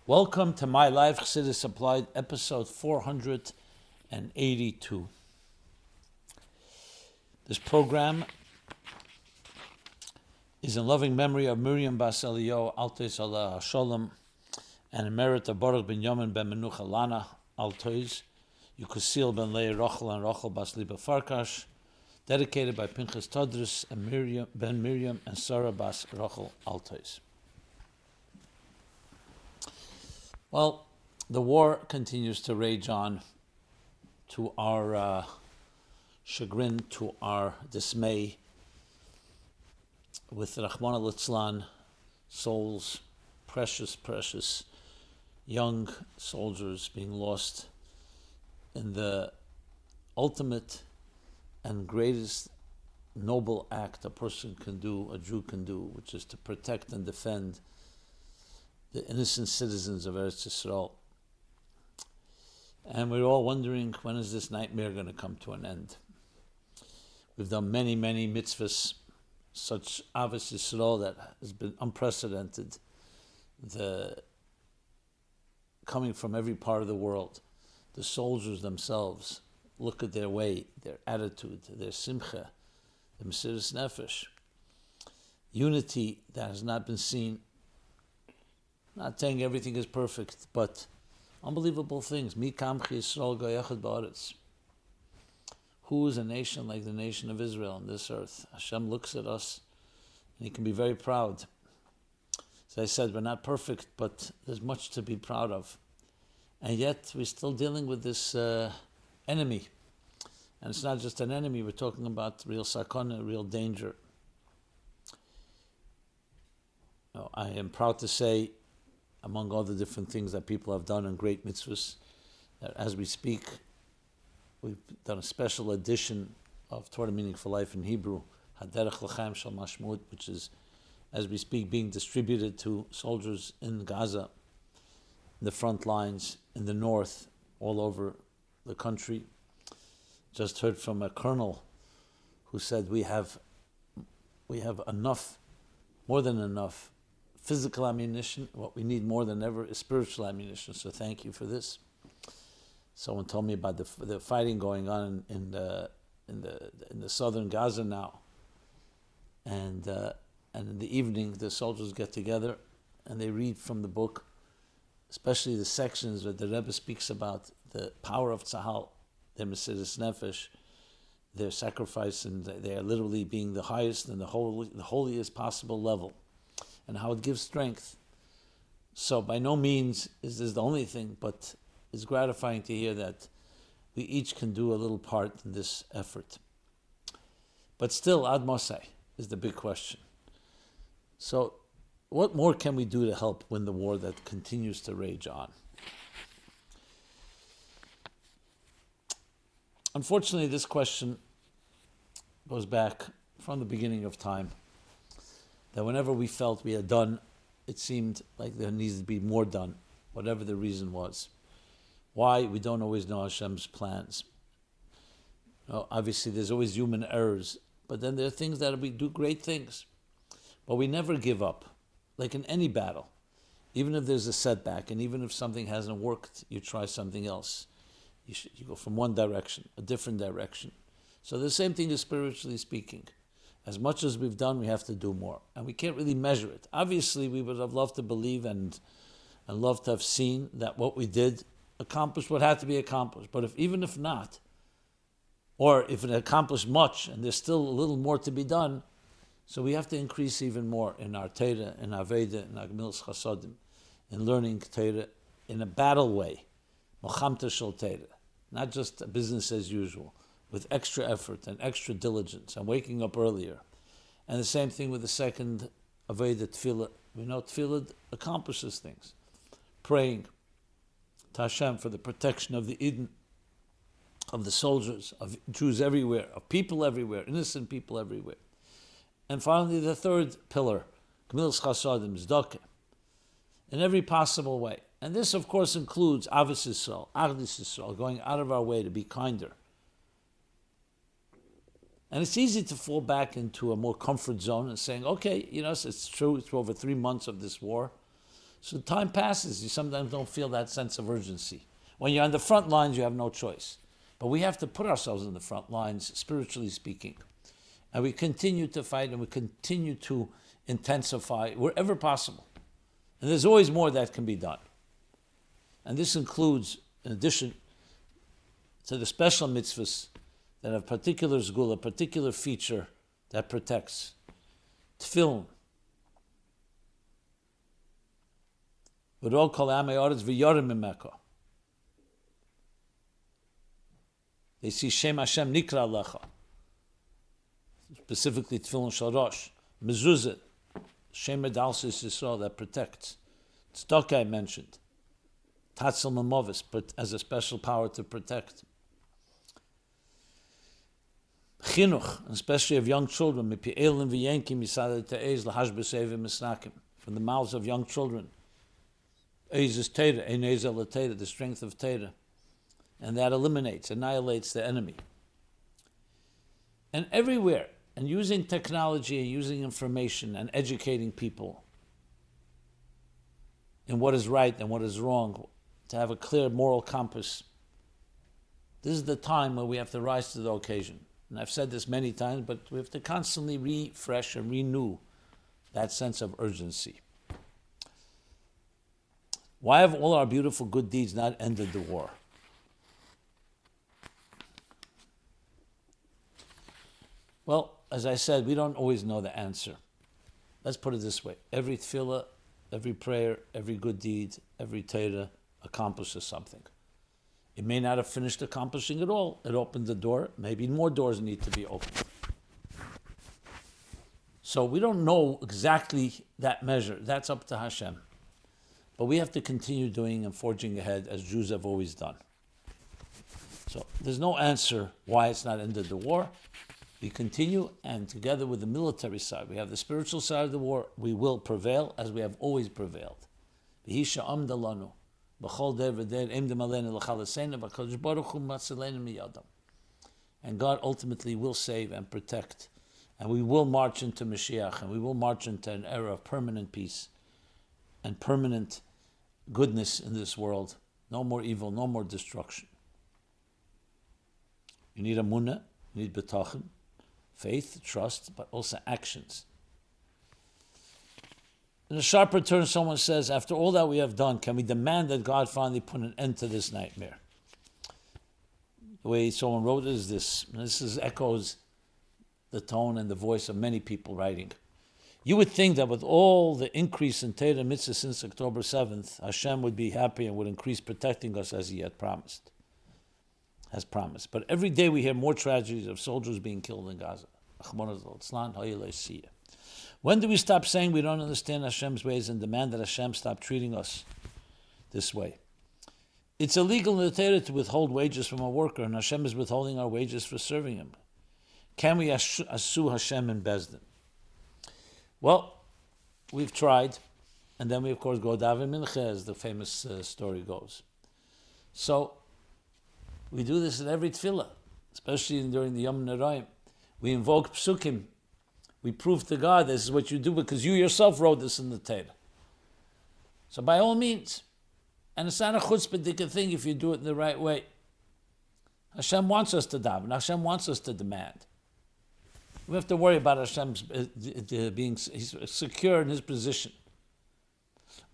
Welcome to My Life Chassidus Applied, episode 482. This program is in loving memory of Miriam Basi L'gani, Altois Allah Shalom, and in merit of Baruch ben Yomen ben Menucha Lana, Altois, Yukusil ben Leah Rachel and Rachel Bas Liba Farkash, dedicated by Pinchas Todris and Miriam and Sarah Bas Rachel Altois. Well, the war continues to rage on, to our chagrin, to our dismay, with Rahman al-Itzlan, souls, precious young soldiers being lost in the ultimate and greatest noble act a person can do, a Jew can do, which is to protect and defend the innocent citizens of Eretz Yisrael. And we're all wondering, when is this nightmare going to come to an end? We've done many mitzvos, such Avos Yisrael that has been unprecedented. Coming from every part of the world, the soldiers themselves, look at their way, their attitude, their simcha, the Mesiras Nefesh, unity that has not been seen. Not saying everything is perfect, but unbelievable things. Mi kamchi Yisrael goyachad ba'aretz. Who is a nation like the nation of Israel on this earth? Hashem looks at us and He can be very proud. As I said, we're not perfect, but there's much to be proud of. And yet we're still dealing with this enemy. And it's not just an enemy, we're talking about real sakana, real danger. Now, I am proud to say, among all the different things that people have done in great mitzvos, that as we speak, we've done a special edition of Torah Meaningful Life in Hebrew, Haderech L'chaim Shel Mashmut, which is, as we speak, being distributed to soldiers in Gaza, in the front lines, in the north, all over the country. Just heard from a colonel who said we have enough, more than enough, physical ammunition. What we need more than ever is spiritual ammunition. So thank you for this. Someone told me about the fighting going on in the southern Gaza now, and in the evening the soldiers get together and they read from the book, especially the sections where the Rebbe speaks about the power of Tzahal, their Mesiras Nefesh, their sacrifice, and they are literally being the highest and the holiest possible level, and how it gives strength. So by no means is this the only thing, but it's gratifying to hear that we each can do a little part in this effort. But still, Ad Mosai is the big question. So what more can we do to help win the war that continues to rage on? Unfortunately, this question goes back from the beginning of time, that whenever we felt we had done, it seemed like there needs to be more done, whatever the reason was. Why? We don't always know Hashem's plans. Obviously, there's always human errors, but then there are things that we do great things. But we never give up, like in any battle. Even if there's a setback, and even if something hasn't worked, you try something else. You go from one direction, a different direction. So the same thing is spiritually speaking. As much as we've done, we have to do more. And we can't really measure it. Obviously, we would have loved to believe and loved to have seen that what we did accomplished what had to be accomplished. But even if not, or if it accomplished much and there's still a little more to be done, so we have to increase even more in our Torah, in our Veda, in our Gemilas Chassidim, in learning Torah in a battle way, Mochamta Shel Torah, not just a business as usual, with extra effort and extra diligence and waking up earlier. And the same thing with the second Aveda Tefillah. We know Tefillah accomplishes things. Praying to Hashem for the protection of the Eden, of the soldiers, of Jews everywhere, of people everywhere, innocent people everywhere. And finally, the third pillar, Gemilas Chassidim, Zdaka, in every possible way. And this, of course, includes Avos Yisrael, Achdus Yisrael, going out of our way to be kinder. And it's easy to fall back into a more comfort zone and saying, okay, it's true, it's over 3 months of this war, So time passes. You sometimes don't feel that sense of urgency. When you're on the front lines, you have no choice. But we have to put ourselves in the front lines, spiritually speaking. And we continue to fight and we continue to intensify wherever possible. And there's always more that can be done. And this includes, in addition to the special mitzvahs that have particular zgul, a particular feature that protects, tefillin. V'ro kol amei oretz v'yorim mimeka. They see Shem Hashem Nikra Lecha. Specifically tefillin shel rosh. Mezuzah, Shem Medalsis Yisrael, that protects. Tzedakah I mentioned. Tatzel Memovis, as a special power to protect. Chinuch, especially of young children, mipi'elim v'yenkim yisad te'ez l'hash b'sevim misnakim, from the mouths of young children. Eiz is Torah, ein eiz el Torah, the strength of Torah. And that annihilates the enemy. And everywhere, and using technology and using information and educating people in what is right and what is wrong, to have a clear moral compass. This is the time where we have to rise to the occasion. And I've said this many times, but we have to constantly refresh and renew that sense of urgency. Why have all our beautiful good deeds not ended the war? Well, as I said, we don't always know the answer. Let's put it this way. Every tefillah, every prayer, every good deed, every Torah accomplishes something. It may not have finished accomplishing it all. It opened the door. Maybe more doors need to be opened. So we don't know exactly that measure. That's up to Hashem. But we have to continue doing and forging ahead as Jews have always done. So there's no answer why it's not ended the war. We continue, and together with the military side, we have the spiritual side of the war, we will prevail as we have always prevailed. And God ultimately will save and protect. And we will march into Mashiach, and we will march into an era of permanent peace and permanent goodness in this world. No more evil, no more destruction. You need amunah, you need betachon, faith, trust, but also actions. In a sharper turn, someone says, after all that we have done, can we demand that God finally put an end to this nightmare? The way someone wrote it is this, and this echoes the tone and the voice of many people writing. You would think that with all the increase in Torah mitzvah since October 7th, Hashem would be happy and would increase protecting us as He has promised. But every day we hear more tragedies of soldiers being killed in Gaza. When do we stop saying we don't understand Hashem's ways and demand that Hashem stop treating us this way? It's illegal in the Torah to withhold wages from a worker, and Hashem is withholding our wages for serving Him. Can we sue Hashem in Bezdin? Well, we've tried, and then we of course go daven mincha, as the famous story goes. So we do this in every tefillah, especially during the Yom Naraim. We invoke psukim. We prove to God this is what you do because you yourself wrote this in the Torah. So by all means, and it's not a chutzpah thing if you do it in the right way. Hashem wants us to daven. Hashem wants us to demand. We have to worry about Hashem's being secure in His position.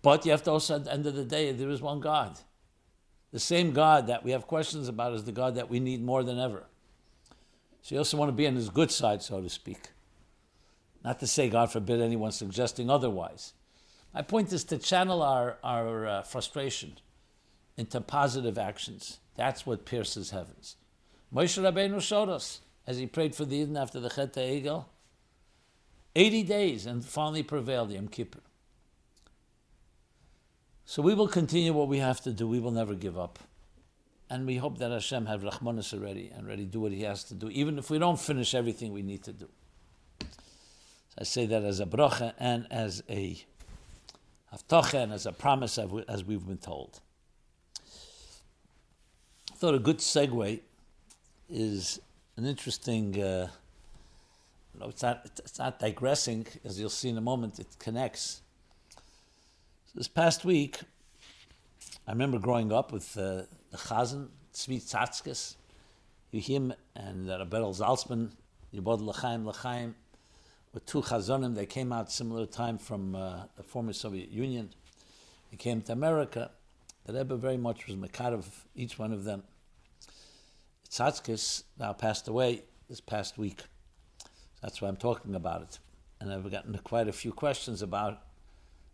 But you have to also, at the end of the day, there is one God. The same God that we have questions about is the God that we need more than ever. So you also want to be on His good side, so to speak. Not to say, God forbid, anyone suggesting otherwise. My point is to channel our frustration into positive actions. That's what pierces heavens. Moshe Rabbeinu showed us, as he prayed for the Eden after the Chet HaEgel, 80 days and finally prevailed Yom Kippur. So we will continue what we have to do. We will never give up. And we hope that Hashem have Rachmanis already and ready to do what He has to do, even if we don't finish everything we need to do. So I say that as a bracha and as a haftacha and as a promise as we've been told. I thought a good segue is an interesting, it's not digressing, as you'll see in a moment, it connects. This past week, I remember growing up with the Cantor Tzvi Tzazkes, him and Rebbetzin Zaltzman, Yibod L'chaim, with two chassidim. They came out similar time from the former Soviet Union. They came to America. The Rebbe very much was mekar of each one of them. Tzazkes now passed away this past week. That's why I'm talking about it. And I've gotten quite a few questions about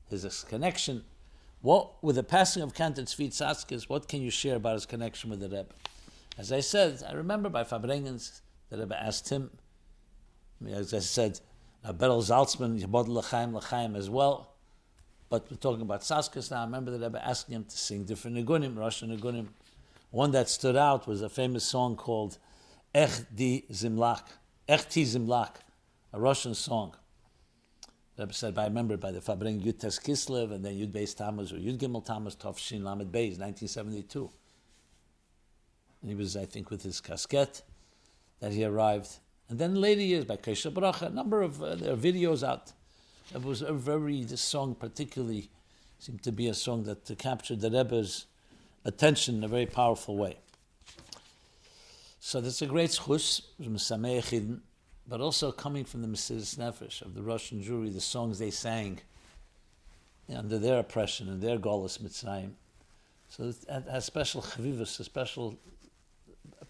his connection. What, with the passing of Cantor Tzvi Tzazkes, what can you share about his connection with the Rebbe? As I said, I remember by Fabrengens, the Rebbe asked him, as I said, Rebbetzin Zaltzman, Yibod L'chaim as well. But we're talking about Tzazkes now. I remember the Rebbe asking him to sing different nigunim, Russian nigunim. One that stood out was a famous song called Ti Zimlak, a Russian song. The Rebbe said, I remember by the Fabring Yud Tes Kislev, and then Yud Beis Tammuz, or Yud Gimel Tammuz, Tov Shin Lamed Beis, 1972. And he was, I think, with his casket that he arrived. And then later years, by Kesha Bracha, a number of there are videos out. It was this song particularly seemed to be a song that captured the Rebbe's attention in a very powerful way. So that's a great schus, but also coming from the Mesiris Nefesh of the Russian Jewry, the songs they sang under their oppression and their Golus Mitzrayim. So it has special chavivus, a special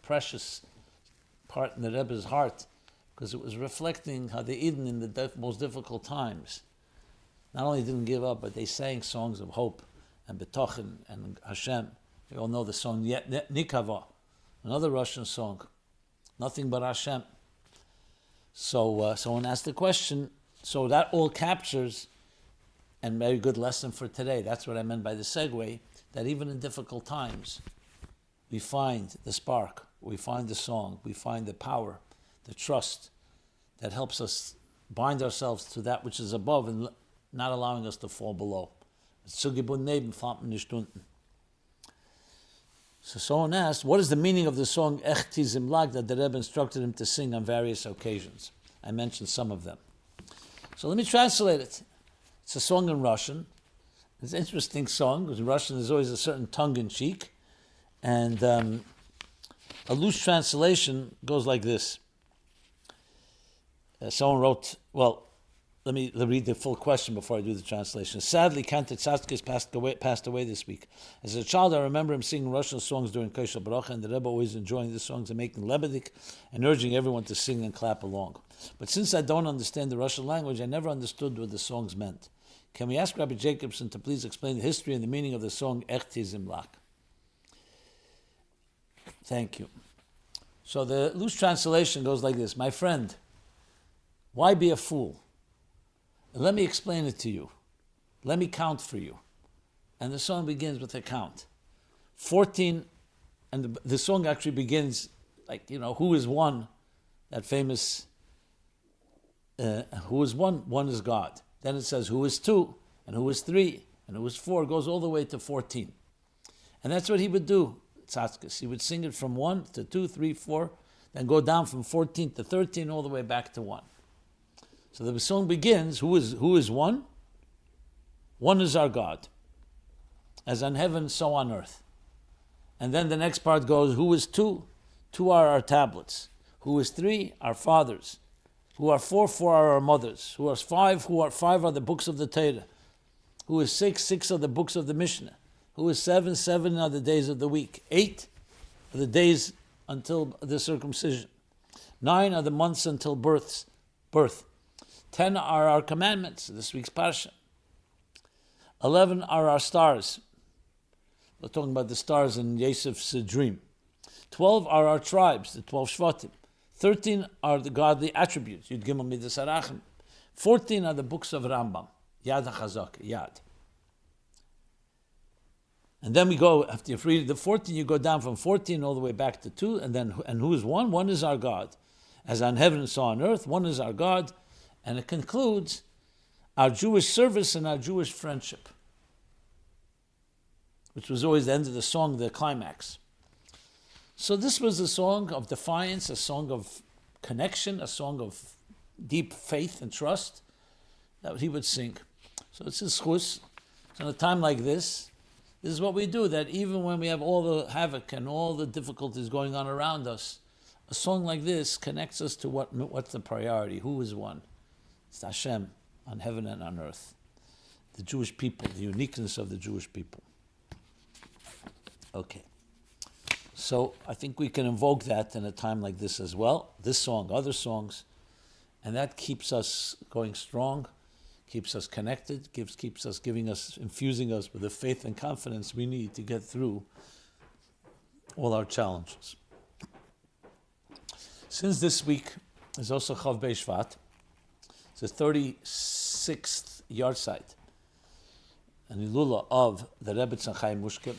precious part in the Rebbe's heart, because it was reflecting how the Eden in the most difficult times not only didn't give up, but they sang songs of hope and betochen and Hashem. We all know the song Nikava, another Russian song, nothing but Hashem. So someone asked the question, so that all captures, and very good lesson for today, that's what I meant by the segue, that even in difficult times, we find the spark, we find the song, we find the power, the trust that helps us bind ourselves to that which is above and not allowing us to fall below. So someone asked, what is the meaning of the song Ti Zimlak that the Rebbe instructed him to sing on various occasions? I mentioned some of them. So let me translate it. It's a song in Russian. It's an interesting song, because in Russian there's always a certain tongue-in-cheek. And a loose translation goes like this. Someone wrote, let me read the full question before I do the translation. Sadly, Cantor Tzvi passed away this week. As a child, I remember him singing Russian songs during Kesha Bracha, and the Rebbe always enjoying the songs and making lebedik and urging everyone to sing and clap along. But since I don't understand the Russian language, I never understood what the songs meant. Can we ask Rabbi Jacobson to please explain the history and the meaning of the song Ti Zimlak? Thank you. So the loose translation goes like this. My friend, why be a fool? Let me explain it to you. Let me count for you. And the song begins with a count. 14, and the song actually begins like, who is one? That famous, who is one? One is God. Then it says, who is two? And who is three? And who is four? It goes all the way to 14. And that's what he would do, Tzazkes. He would sing it from 1 to 2, 3, 4, then go down from 14 to 13, all the way back to 1. So the song begins, who is one? One is our God. As on heaven, so on earth. And then the next part goes, who is two? Two are our tablets. Who is three? Our fathers. Who are four? Four are our mothers. Who are five? Five are the books of the Torah. Who is six? Six are the books of the Mishnah. Who is seven? Seven are the days of the week. 8 are the days until the circumcision. 9 are the months until birth. 10 are our commandments, this week's parsha. 11 are our stars. We're talking about the stars in Yosef's dream. 12 are our tribes, the 12 Shvatim. 13 are the godly attributes, Yud Gimel Midas Harachim. 14 are the books of Rambam, Yad HaChazak, Yad. And then we go, after you've read the 14, you go down from 14 all the way back to 2, and who is one? One is our God. As on heaven and so on earth, one is our God. And it concludes our Jewish service and our Jewish friendship, which was always the end of the song, the climax. So this was a song of defiance, a song of connection, a song of deep faith and trust that he would sing. So it's his chus So in a time like this is what we do, that even when we have all the havoc and all the difficulties going on around us, a song like this connects us to what's the priority, who is one. It's Hashem on heaven and on earth. The Jewish people, the uniqueness of the Jewish people. Okay. So I think we can invoke that in a time like this as well. This song, other songs, and that keeps us going strong, keeps us connected, keeps us infusing us with the faith and confidence we need to get through all our challenges. Since this week is also Chof Beis Shevat, it's the 36th yahrzeit, an Ilula of the Rebbetzin Chaim Mushke,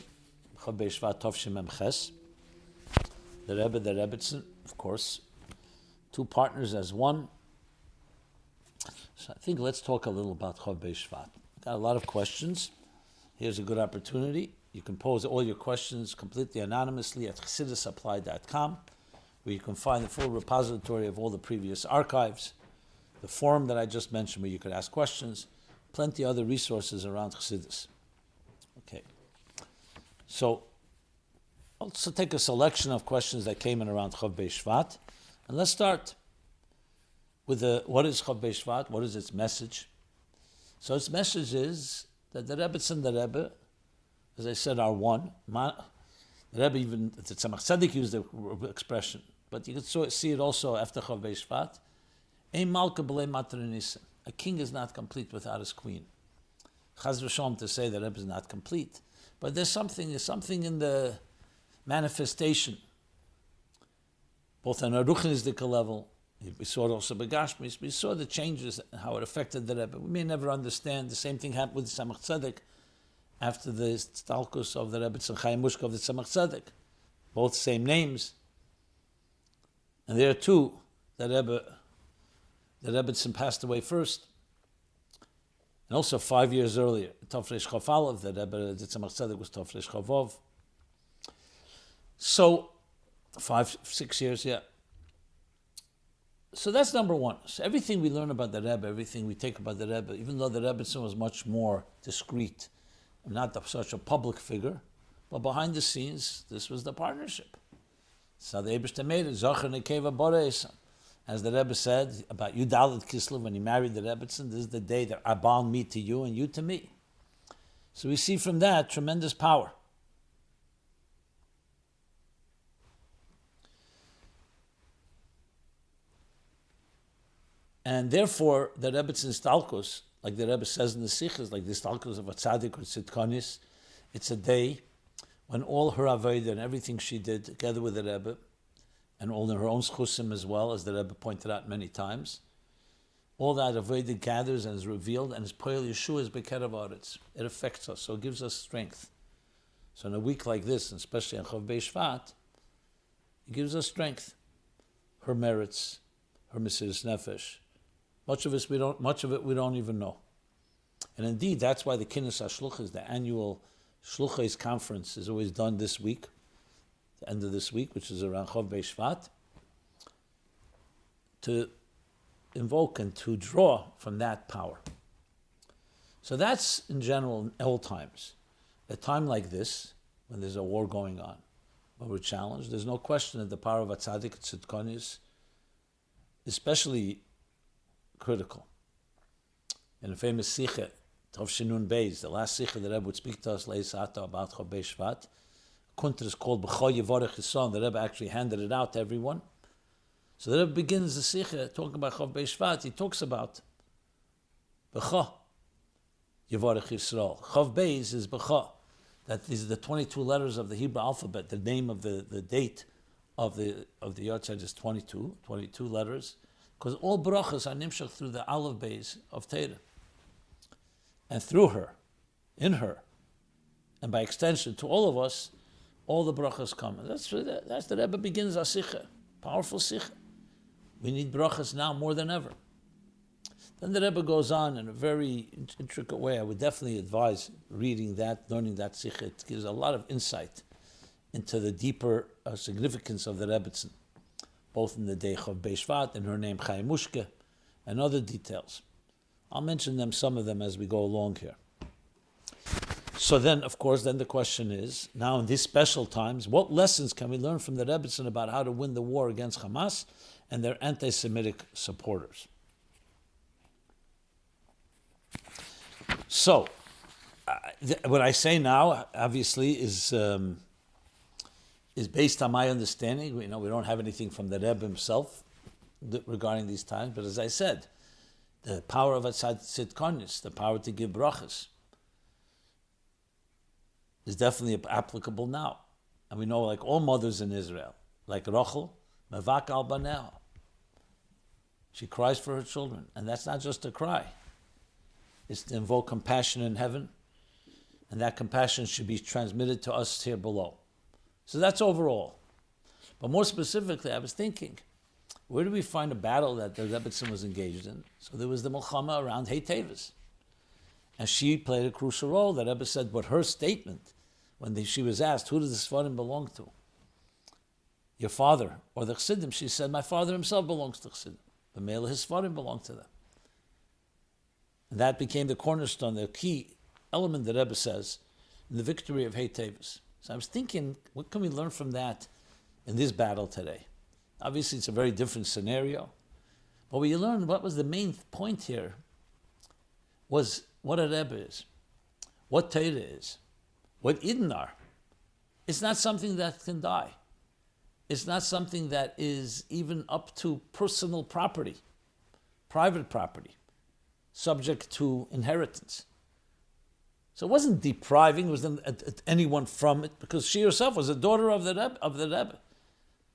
Chof Beis Shevat Tov Shem Mem Ches. The Rebbe, the Rebbetzin, of course, two partners as one. So I think let's talk a little about Chof Beis Shevat. Got a lot of questions. Here's a good opportunity. You can pose all your questions completely anonymously at chassidusapply.com, where you can find the full repository of all the previous archives, the forum that I just mentioned where you could ask questions, plenty other resources around Chassidus. Okay. So, also take a selection of questions that came in around Chof Beis Shevat, and let's start with what is Chof Beis Shevat, what is its message? So its message is that the Rebbetzin and the Rebbe, as I said, are one. The Rebbe, even the Tzemach Tzedek used the expression, but you can see it also after Chof Beis Shevat. Ein malka b'lei mater. A king is not complete without his queen. Chaz v'shalom to say that Rebbe is not complete, but there's something in the manifestation, both on a ruchnistic level. We saw it also begashmis. We saw the changes, how it affected the Rebbe. We may never understand. The same thing happened with the Tzemach Tzedek after the stalkus of the Rebbetzin Chaim Mushke of the Tzemach Tzedek. Both same names. And there too, the Rebbetzin passed away first. And also 5 years earlier, Tofresh Chof Aleph, the Rebbe, the Tzemach Tzedek was Tofresh Chof Ov. So, 5-6 years, yeah. So that's number one. So everything we learn about the Rebbe, everything we take about the Rebbe, even though the Rebbetzin was much more discreet, not such a public figure, but behind the scenes, this was the partnership. So the Eibishter made it, Zocher Nekeva Boreisam. As the Rebbe said about Yudalit Kislev, when he married the Rebbetzin, this is the day that I bound me to you and you to me. So we see from that tremendous power. And therefore, the Rebbetzin Stalkos, like the Rebbe says in the Sikhs, like the Stalkos of a Tzaddik or Tzidkonis, it's a day when all her Avodah and everything she did together with the Rebbe, and all in her own schusim as well, as the Rebbe pointed out many times, all that Avodah gathers and is revealed, and is Poel Yeshua's Bekerev Aretz. It affects us, so it gives us strength. So in a week like this, and especially on Chof Beis Shevat, it gives us strength. Her merits, her Mesiras Nefesh. Much of it we don't even know. And indeed, that's why the Kinus HaShluchas, the annual Shluchas conference, is always done this week, the end of this week, which is around Chof Beis Shevat, to invoke and to draw from that power. So that's, in general, in all times. A time like this, when there's a war going on, when we're challenged, there's no question that the power of a tzaddik and tzidkon is especially critical. In a famous sikha, Tov Shinun Beis, the last sikha that Rebbe would speak to us, Leisata, about Chof Beis Shevat, Kunter is called B'cho Yevorech Yison. The Rebbe actually handed it out to everyone. So the Rebbe begins the sikha talking about Chof Beis Shevat. He talks about B'cho Yevorech Yisrael. Chof Beis is B'cho. That is the 22 letters of the Hebrew alphabet. The name of the date of the yahrzeit is 22 letters. Because all brachas are nimshach through the Aleph Beis of Torah. And through her, in her, and by extension to all of us, all the brachas come. And that's the Rebbe begins our sikha. Powerful sikha. We need brachas now more than ever. Then the Rebbe goes on in a very intricate way. I would definitely advise reading that, learning that sikha. It gives a lot of insight into the deeper significance of the Rebbetzin, both in the day Chof Beis Shevat and her name Chaim Mushke, and other details. I'll mention some of them as we go along here. So then, of course, then the question is, now in these special times, what lessons can we learn from the Rebbetzin about how to win the war against Hamas and their anti-Semitic supporters? So, what I say now, obviously, is based on my understanding. We don't have anything from the Rebbe himself regarding these times, but as I said, the power of tzidkonis, the power to give brachas, is definitely applicable now. And we know, like all mothers in Israel, like Rachel, mevak al baneha, she cries for her children. And that's not just a cry. It's to invoke compassion in heaven, and that compassion should be transmitted to us here below. So that's overall. But more specifically, I was thinking, where do we find a battle that the Rebbetzin was engaged in? So there was the Milchama around Hey Tevis. And she played a crucial role. The Rebbe said, but her statement, when she was asked, who does the Sfarim belong to? Your father or the chassidim? She said, my father himself belongs to chassidim. The male his Sfarim belong to them. And that became the cornerstone, the key element, the Rebbe says, in the victory of Hey Tevis. So I was thinking, what can we learn from that in this battle today? Obviously, it's a very different scenario. But what you learned, what was the main point here, was what a Rebbe is, what Torah is, what Eden are. It's not something that can die. It's not something that is even up to personal property, private property, subject to inheritance. So it wasn't depriving, it wasn't anyone from it, because she herself was a daughter of the Rebbe.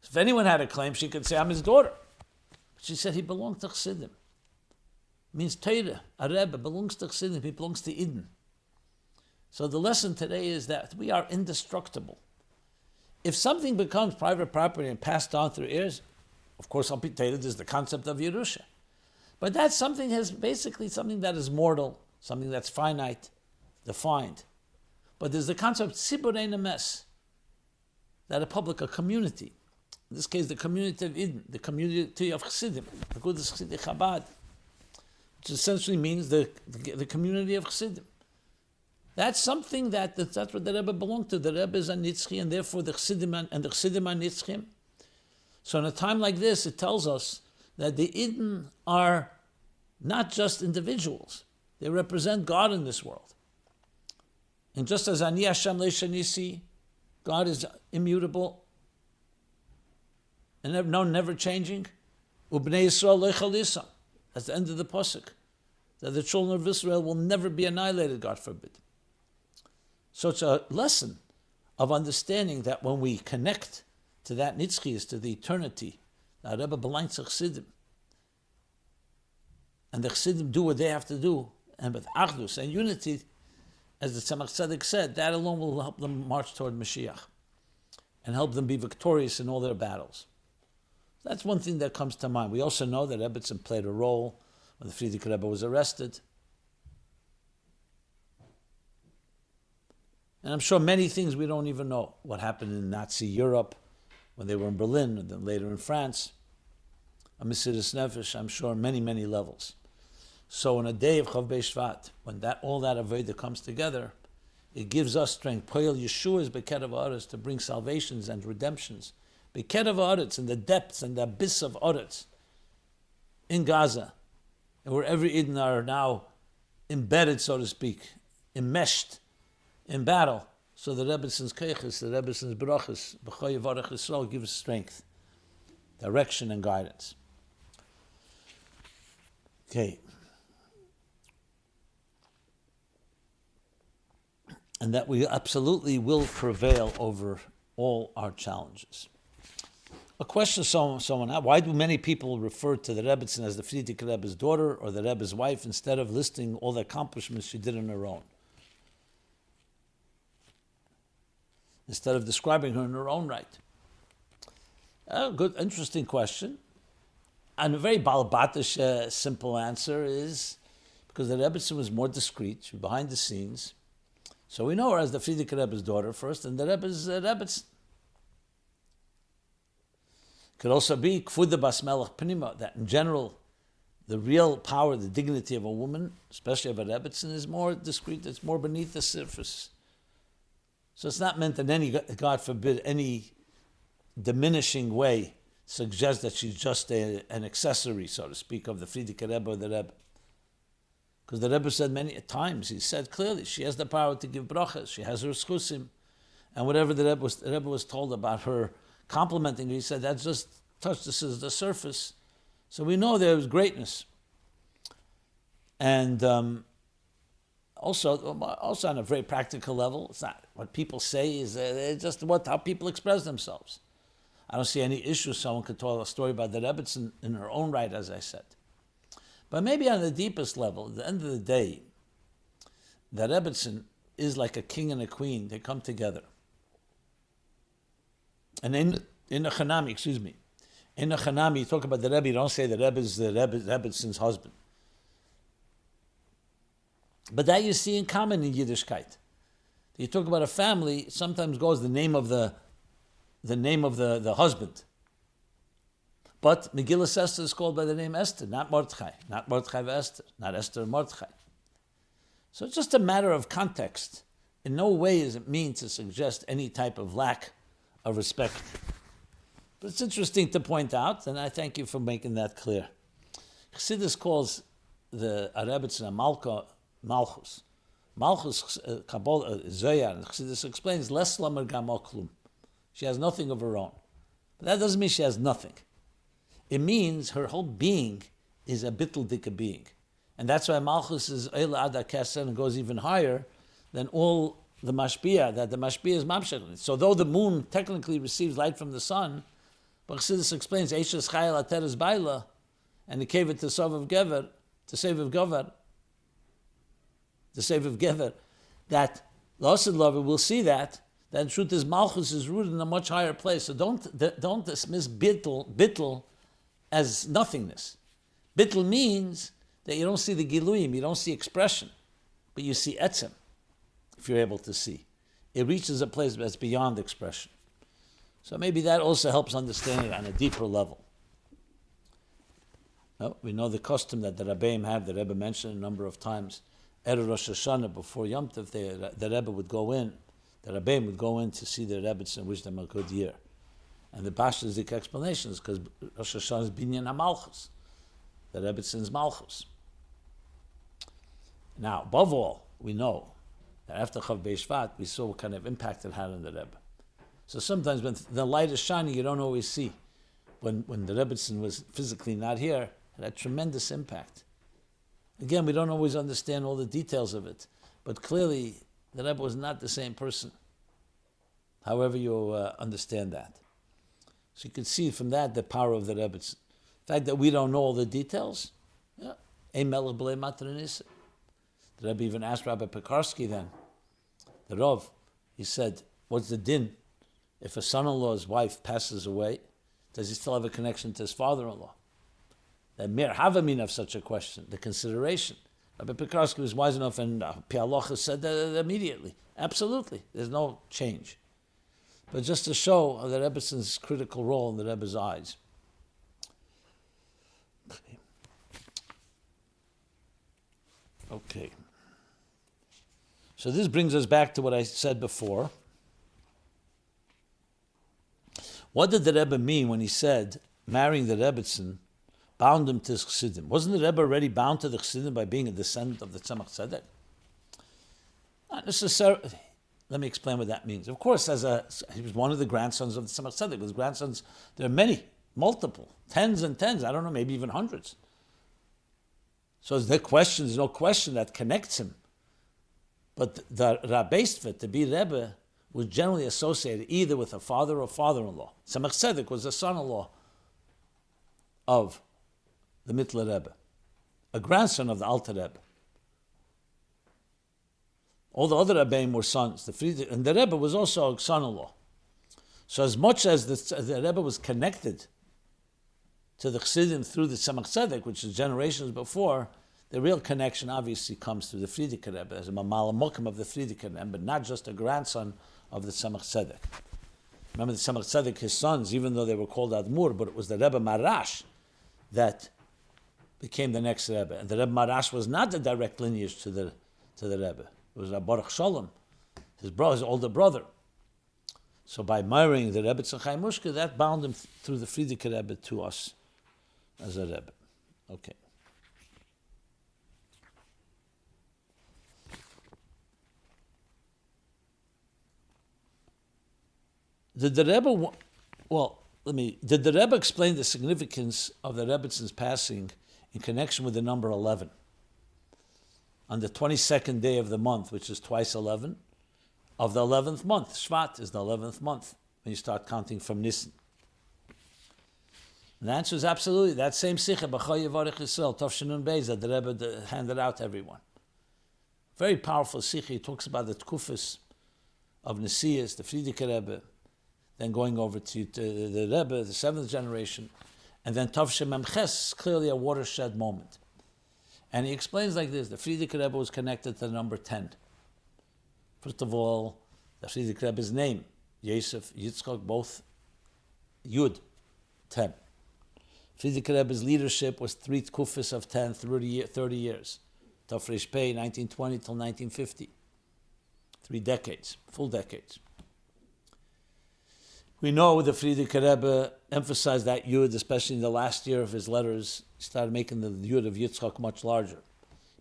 If anyone had a claim, she could say, I'm his daughter. But she said he belonged to chassidim. It means Torah, a Rebbe, belongs to chassidim, he belongs to Eden. So the lesson today is that we are indestructible. If something becomes private property and passed on through heirs, of course, there's the concept of Yerusha. But that's something basically something that is mortal, something that's finite, defined. But there's the concept Tzibur Nemes, that a community, in this case the community of Eden, the community of Chassidim, the good Chassidim Chabad, which essentially means the community of Chassidim. That's something that's what the Rebbe belonged to. The Rebbe is a Nitzchi, and therefore the Chassidim and the Chassidim are Nitzchim. So in a time like this, it tells us that the Eden are not just individuals. They represent God in this world. And just as Ani Hashem Leishanisi, God is immutable and never changing, Ubnei Yisrael Leichalisa, that's the end of the pasuk, that the children of Israel will never be annihilated, God forbid. So it's a lesson of understanding that when we connect to that nitzchiyus, to the eternity, the Rebbe belongs to Chassidim, and the Chassidim do what they have to do, and with achdus and unity, as the Tzemach Tzedek said, that alone will help them march toward Mashiach and help them be victorious in all their battles. That's one thing that comes to mind. We also know that Rebbetzin played a role when the Frierdiker Rebbe was arrested. And I'm sure many things we don't even know. What happened in Nazi Europe when they were in Berlin, and then later in France. A Mesiras Nefesh, I'm sure, many, many levels. So on a day of Chof Beis Shevat, when all that Avodah comes together, it gives us strength. Poel Yeshua's Bekedav Haaretz, to bring salvations and redemptions. Bekedav Haaretz, in the depths and the abyss of Haaretz, in Gaza, and where every Eden are now embedded, so to speak, enmeshed in battle. So the Rebbetzins Keiches, the Rebbetzins Brachas, B'choy Yivarech Yisrael, gives strength, direction, and guidance. Okay. And that we absolutely will prevail over all our challenges. A question someone had, why do many people refer to the Rebbetzin as the Frierdiker Rebbe's daughter or the Rebbe's wife instead of listing all the accomplishments she did on her own? Instead of describing her in her own right. A good, interesting question. And a very balbatish, simple answer is because the Rebbetzin was more discreet, she was behind the scenes. So we know her as the Frierdiker Rebbe's daughter first, and the Rebbe's Rebbetzin. Could also be Kfuda Bas Melech Pnima, that in general, the real power, the dignity of a woman, especially of a Rebbetzin, is more discreet, it's more beneath the surface. So it's not meant in any, God forbid, any diminishing way suggest that she's just an accessory, so to speak, of the Frierdiker Rebbe or the Rebbe. Because the Rebbe said many times, he said clearly, she has the power to give brachas, she has her schusim, and whatever the Rebbe was told about her complimenting her, he said that just touches the surface. So we know there was greatness. And also on a very practical level, it's not what people say, is just how people express themselves. I don't see any issue someone could tell a story about the Rebbetzin in her own right, as I said. But maybe on the deepest level, at the end of the day, the Rebbetzin is like a king and a queen. They come together. And in the Chanami, in the Chanami, you talk about the Rebbe, you don't say the Rebbe is the Rebbetzins husband. But that you see in common in Yiddishkeit. You talk about a family, it sometimes goes the name of the husband. But Megillah Esther is called by the name Esther, not Mordechai Esther, not Esther and Mordechai. So it's just a matter of context. In no way is it mean to suggest any type of lack of respect. But it's interesting to point out, and I thank you for making that clear. Chassidus calls the Rebbetzin a Malchus. Malchus, Kabbalah, Zoyar, and Chassidus explains, less lamer gamal klum. She has nothing of her own. But that doesn't mean she has nothing. It means her whole being is a bittul dika being. And that's why Malchus is Eila Ada Keser and goes even higher than all the mashpia, that the mashpia is mamshech. So though the moon technically receives light from the sun, but Chassidus explains, Eishes Chayel Ateres Baila, and he gave it to Sov of Gever, to save of Gever, that the Osed lover will see that in truth is Malchus is rooted in a much higher place. So don't dismiss bittul as nothingness. Bittul means that you don't see the giluyim, you don't see expression, but you see etzem, if you're able to see. It reaches a place that's beyond expression. So maybe that also helps understand it on a deeper level. No, we know the custom that the Rabbeim have, the Rebbe mentioned a number of times, Erev Rosh Hashanah, before Yom Tov, the Rebbe would go in, the Rabbeim would go in to see the Rebbetzin and wish them a good year. And the Pashtazik explanation is because Rosh Hashanah is Binyan HaMalchus, the Rebbetzin is Malchus. Now, above all, we know that after Chof Beis Shevat, we saw what kind of impact it had on the Rebbe. So sometimes when the light is shining, you don't always see. When the Rebbetzin was physically not here, it had tremendous impact. Again, we don't always understand all the details of it, but clearly the Rebbe was not the same person, however you understand that. So you can see from that the power of the Rebbetzin. The fact that we don't know all the details, Ein melech b'lei matranisa. The Rebbe even asked Rabbi Pekarsky then, the Rav, he said, what's the din? If a son-in-law's wife passes away, does he still have a connection to his father-in-law? The mere havamin of such a question, the consideration. Rabbi Pekarsky was wise enough, and Pialocha said that immediately. Absolutely, there's no change. But just to show the Rebbetzин's critical role in the Rebbe's eyes. Okay. So this brings us back to what I said before. What did the Rebbe mean when he said marrying the Rebbetzin bound him to chassidim? Wasn't the Rebbe already bound to the chassidim by being a descendant of the Tzemach Tzedek? Not necessarily. Let me explain what that means. Of course, he was one of the grandsons of the Tzemach Tzedek. His grandsons, there are many, multiple, tens and tens, I don't know, maybe even hundreds. So there's no question that connects him. But the Rabbeistvet, to be Rebbe, was generally associated either with a father or father-in-law. Tzemach Tzedek was the son-in-law of the Mittler Rebbe, a grandson of the Alter Rebbe. All the other Rebbeim were sons, and the Rebbe was also a son-in-law. So as much as the Rebbe was connected to the Chassidim through the Tzemach Tzedek, which is generations before, the real connection obviously comes through the Frierdiker Rebbe, as a maamar mokum of the Frierdiker Rebbe, but not just a grandson of the Tzemach Tzedek. Remember the Tzemach Tzedek, his sons, even though they were called Admur, but it was the Rebbe Marash that became the next Rebbe. And the Rebbe Marash was not the direct lineage to the Rebbe. It was Baruch Shalom, his older brother. So by marrying the Rebbetzin Chaim Mushka, that bound him through the Frierdiker Rebbe to us as a Rebbe. Okay. Did the Rebbe explain the significance of the Rebbetzins passing in connection with the number 11? On the 22nd day of the month, which is twice 11, of the 11th month. Shvat is the 11th month, when you start counting from Nisan. And the answer is absolutely. That same Sikha, B'chai Yevarech Yisrael, Tov Shinun Beis, that the Rebbe handed out to everyone. Very powerful Sikha. He talks about the Tkufis of Nesias, the Frierdiker Rebbe, then going over to the Rebbe, the 7th generation, and then Tov Shemem Ches, clearly a watershed moment. And he explains like this: the Frierdiker Rebbe was connected to the number 10. First of all, the Frierdiker Rebbe's name, Yosef, Yitzchak, both Yud, 10. Frierdiker Rebbe's leadership was 3 Tkufis of 10, 30 years. Tafresh Pei, 1920 till 1950. 3 decades, full decades. We know the Frierdiker Rebbe emphasized that Yud, especially in the last year of his letters. He started making the Yud of Yitzchak much larger.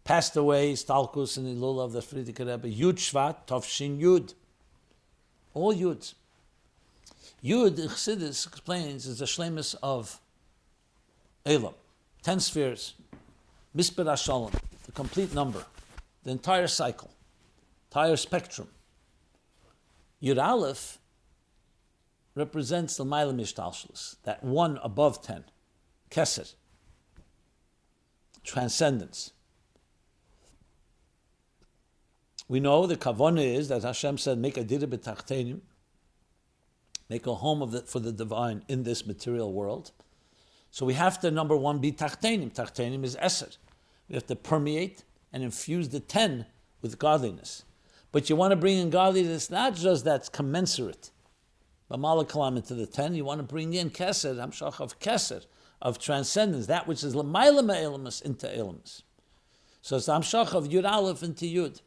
Passed away, Stalkus and Ilul of the Frierdiker Rebbe, Yud Shvat, Tovshin Yud. All Yuds. Yud, Chassidus explains, is the shlemus of Elam. 10 spheres. Misper HaShalom, the complete number. The entire cycle. Entire spectrum. Yud Aleph represents the Maila Mishtalshlus, that one above 10, Keser, transcendence. We know the Kavanah is that Hashem said, make a dira b'tachtenim, make a home for the divine in this material world. So we have to, number one, be tachtenim. Tachtenim is Eser. We have to permeate and infuse the 10 with godliness. But you want to bring in godliness, not just that's commensurate, B'malakalam into the 10, you want to bring in Keser, Hamshach of Keser, of transcendence, that which is L'mayla Me'elamus into Elamus. So it's Hamshach of Yud Aleph into Yud.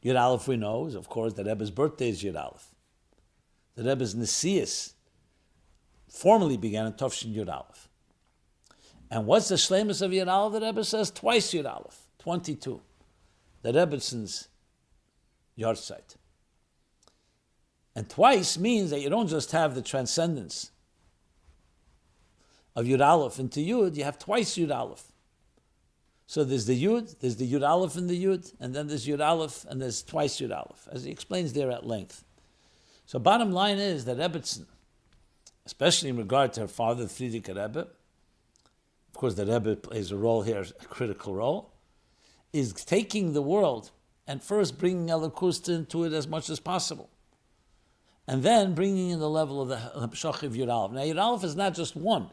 Yud Aleph we know is, of course, the Rebbe's birthday is Yud Aleph. The Rebbe's Nesias formally began in Tovshin Yud Aleph. And what's the shlemus of Yud Aleph? The Rebbe says twice Yud Aleph, 22. The Rebbetzins yahrzeit. And twice means that you don't just have the transcendence of Yud Aleph into Yud, you have twice Yud Aleph. So there's the Yud Aleph in the Yud, and then there's Yud Aleph, and there's twice Yud Aleph, as he explains there at length. So bottom line is that Rebbetzin, especially in regard to her father, the Frierdiker Rebbe, of course the Rebbe plays a role here, a critical role, is taking the world and first bringing Elokus into it as much as possible. And then bringing in the level of the Hamshach of Yud Aleph. Now Yud Aleph is not just one.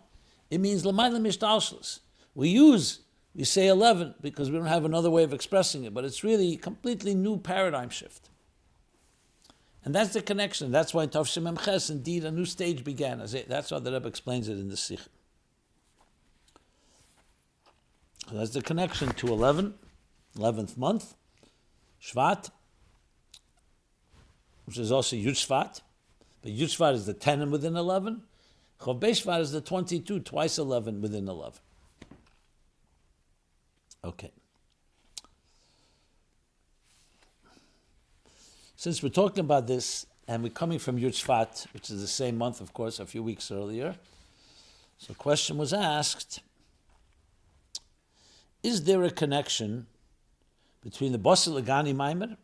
It means L'mayla Mishtalshlus. We say 11 because we don't have another way of expressing it, but it's really a completely new paradigm shift. And that's the connection. That's why in Tov Shemem Ches, indeed, a new stage began. That's how the Rebbe explains it in the Sikh. So that's the connection to 11th month, Shvat, which is also Yud Shvat. But Yud Shvat is the 10 within 11. Chof Beis Shevat is the 22, twice 11 within 11. Okay. Since we're talking about this, and we're coming from Yud Shvat, which is the same month, of course, a few weeks earlier, so a question was asked, is there a connection between the Basi L'gani maamar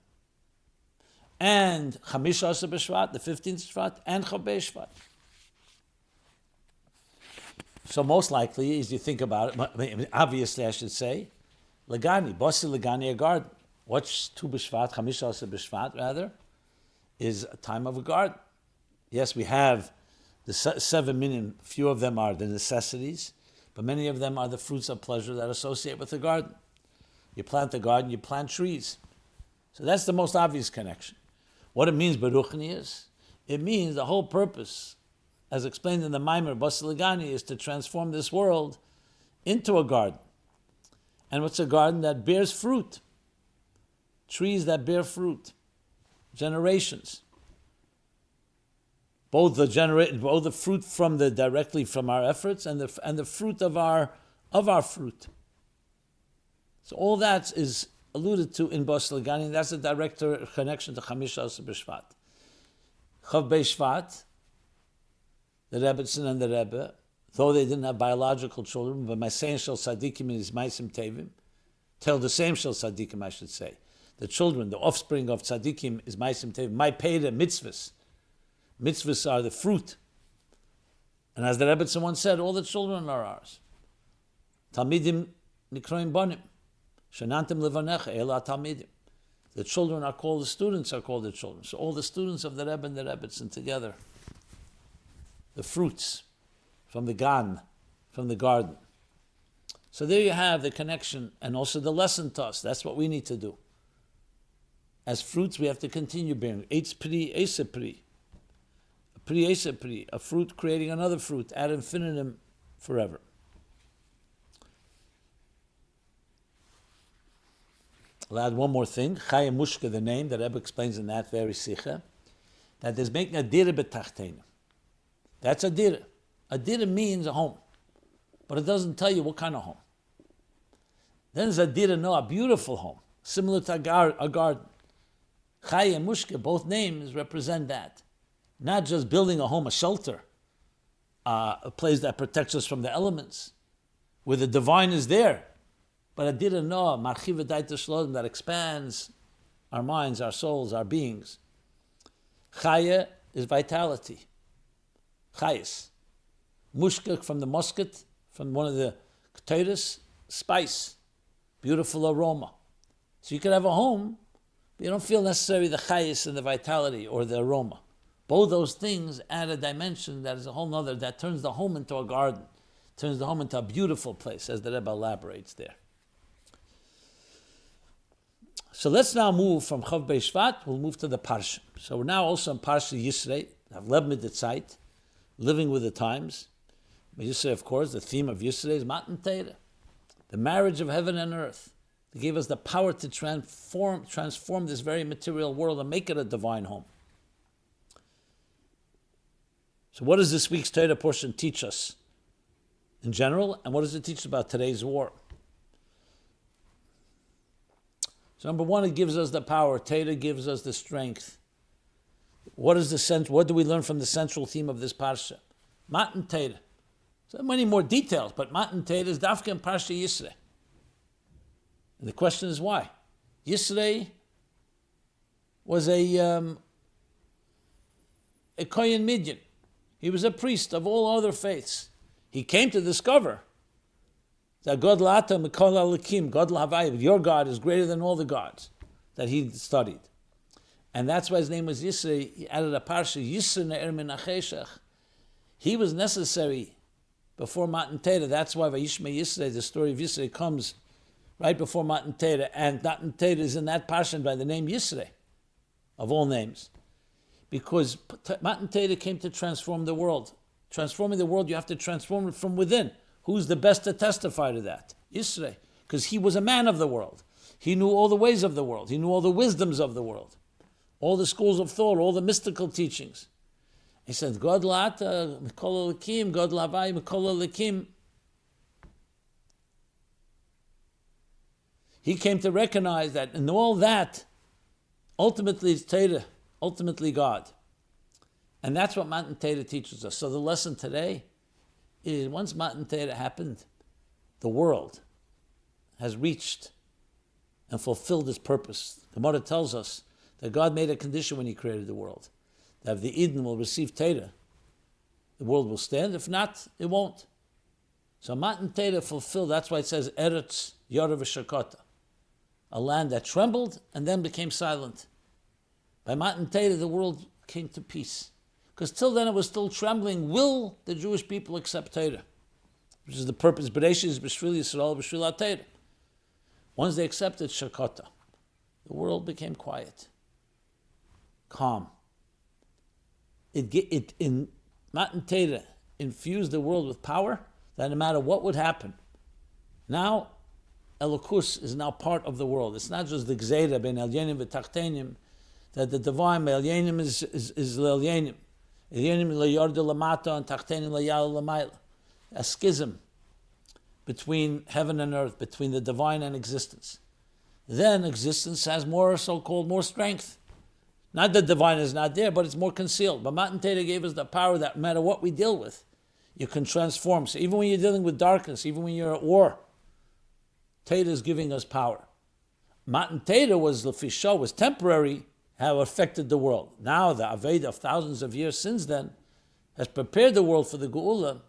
and Chamisha Asa B'Shvat, the 15th Shvat, and Chof Beis Shevat? So most likely, as you think about it, obviously I should say, L'gani, Basi L'gani, a garden. What's Tu B'Shvat, Chamisha Asa B'Shvat, rather, is a time of a garden. Yes, we have the 7 million, few of them are the necessities, but many of them are the fruits of pleasure that associate with the garden. You plant a garden, you plant trees. So that's the most obvious connection. What it means, Beruchni, is, it means the whole purpose, as explained in the maamar, Basi L'gani, is to transform this world into a garden. And what's a garden that bears fruit? trees that bear fruit, generations. Both the fruit from directly from our efforts and the fruit of our fruit. So all that is alluded to in Basi L'gani, and that's a direct connection to Chamisha B'Shvat. Chof Beis Shevat, the Rebbetzin and the Rebbe, though they didn't have biological children, but my saying shel tzaddikim is maisim tevim, tell the same shel tzaddikim, I should say. The children, the offspring of tzaddikim is maisim tevim. My peda mitzvos. Mitzvahs are the fruit. And as the Rebbetzin once said, all the children are ours. Talmidim nikroim bonim. Shenantim levanecha, ela talmidim. The children are called, the students are called the children. So all the students of the Rebbe and the Rebbetzin together. The fruits from the gan, from the garden. So there you have the connection and also the lesson to us. That's what we need to do. As fruits, we have to continue bearing. Eitz pri, ese pri. Pri ese pri, a fruit creating another fruit, ad infinitum, forever. I'll add one more thing. Chaya Mushka, the name that Rebbe explains in that very sikha, that there's making a dira b'tachteinu. That's a dira. A dira means a home, but it doesn't tell you what kind of home. Then there's a dira, no, a beautiful home, similar to a garden. Chaya and Mushka, both names represent that. Not just building a home, a shelter, a place that protects us from the elements, where the divine is there. But a dira no, marchiva daita shlodem, that expands our minds, our souls, our beings. Chaya is vitality. Chayas. Mushka from the musket, from one of the ketores, spice, beautiful aroma. So you could have a home, but you don't feel necessarily the chayas and the vitality or the aroma. Both those things add a dimension that is a whole nother, that turns the home into a garden, turns the home into a beautiful place, as the Rebbe elaborates there. So let's now move from Chof Beis Shevat, we'll move to the parsha. So we're now also in parsha Yisrei, Leb mit der Zeit, living with the times. Yisrei, of course, the theme of Yisrei is Matan Torah, the marriage of heaven and earth. They gave us the power to transform this very material world and make it a divine home. So what does this week's Torah portion teach us in general, and what does it teach about today's war? So number one, it gives us the power. Torah gives us the strength. What do we learn from the central theme of this parsha? Matan Torah. So many more details, but Matan Torah is dafka in parsha Yisrei. And the question is why? Yisrei was a Kohen Midian. He was a priest of all other faiths. He came to discover that God lata mikol alakim, God lahavayim, your God is greater than all the gods that he studied. And that's why his name was Yisrei. He added a parsha, Yisrei ne'er min hacheshech. He was necessary before Matan Torah. That's why Vayishmei Yisrei, the story of Yisrei, comes right before Matan Torah. And Matan Torah is in that parsha by the name Yisrei, of all names. Because Matan Torah came to transform the world. Transforming the world, you have to transform it from within. Who's the best to testify to that? Yisrei. Because he was a man of the world. He knew all the ways of the world. He knew all the wisdoms of the world. All the schools of thought, all the mystical teachings. He said, God la'ata, mikol alakim, God la'avai, mikol alakim. He came to recognize that in all that, ultimately it's Torah, ultimately God. And that's what Matan Torah teaches us. So the lesson today is once Matan Torah happened, the world has reached and fulfilled its purpose. The Gemara tells us that God made a condition when he created the world, that if the Eden will receive Torah, the world will stand. If not, it won't. So Matan Torah fulfilled, that's why it says Eretz Yorav Shakota, a land that trembled and then became silent. By Matan Torah, the world came to peace. Because till then it was still trembling. Will the Jewish people accept Torah? Which is the purpose. Bereshit is B'shvil Yisrael, B'shvil Torah. Once they accepted Shakota, the world became quiet, calm. It in Matan Torah infused the world with power that no matter what would happen, now Elokus is now part of the world. It's not just the Gzeira ben Elyenim v'Tachtenim, that the divine Elyenim is Elyenim. Elyenim le'yord l'mata and Tachtenim le'yal l'mayla. A schism between heaven and earth, between the divine and existence. Then existence has more so-called more strength. Not that divine is not there, but it's more concealed. But Matan Torah gave us the power that no matter what we deal with, you can transform. So even when you're dealing with darkness, even when you're at war, Torah is giving us power. Matan Torah was temporary, how it affected the world. Now the Aveda of thousands of years since then has prepared the world for the Geula.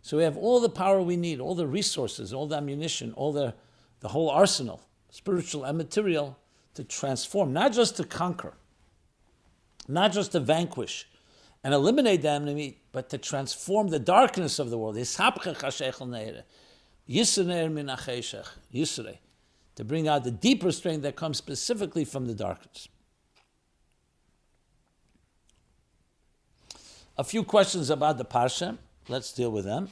So we have all the power we need, all the resources, all the ammunition, all the whole arsenal, spiritual and material, to transform, not just to conquer, not just to vanquish and eliminate the enemy, but to transform the darkness of the world. To bring out the deeper strength that comes specifically from the darkness. A few questions about the parsha. Let's deal with them.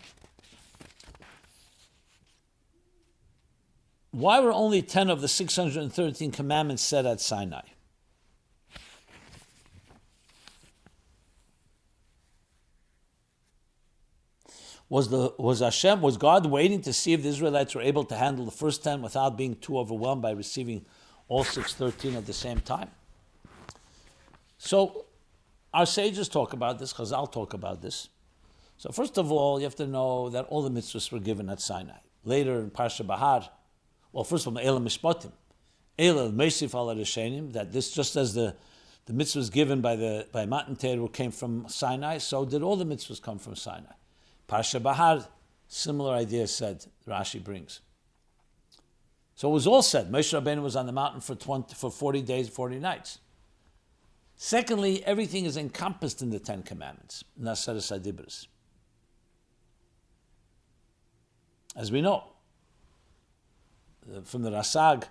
Why were only 10 of the 613 commandments said at Sinai? Was God waiting to see if the Israelites were able to handle the first 10 without being too overwhelmed by receiving all 613 at the same time? So our sages talk about this, Chazal talk about this. So first of all, you have to know that all the mitzvos were given at Sinai. Later in Parsha Bahar, well, first of all, Eila Mishpatim, Eila Meisif Ala Rishenim, that this, just as the mitzvahs given by Matan Torah came from Sinai, so did all the mitzvahs come from Sinai. Parsha Bahar, similar idea said, Rashi brings. So it was all said. Moshe Rabbeinu was on the mountain for 40 days, 40 nights. Secondly, everything is encompassed in the 10 Commandments, Naseres HaDibros. As we know, from the Rasag,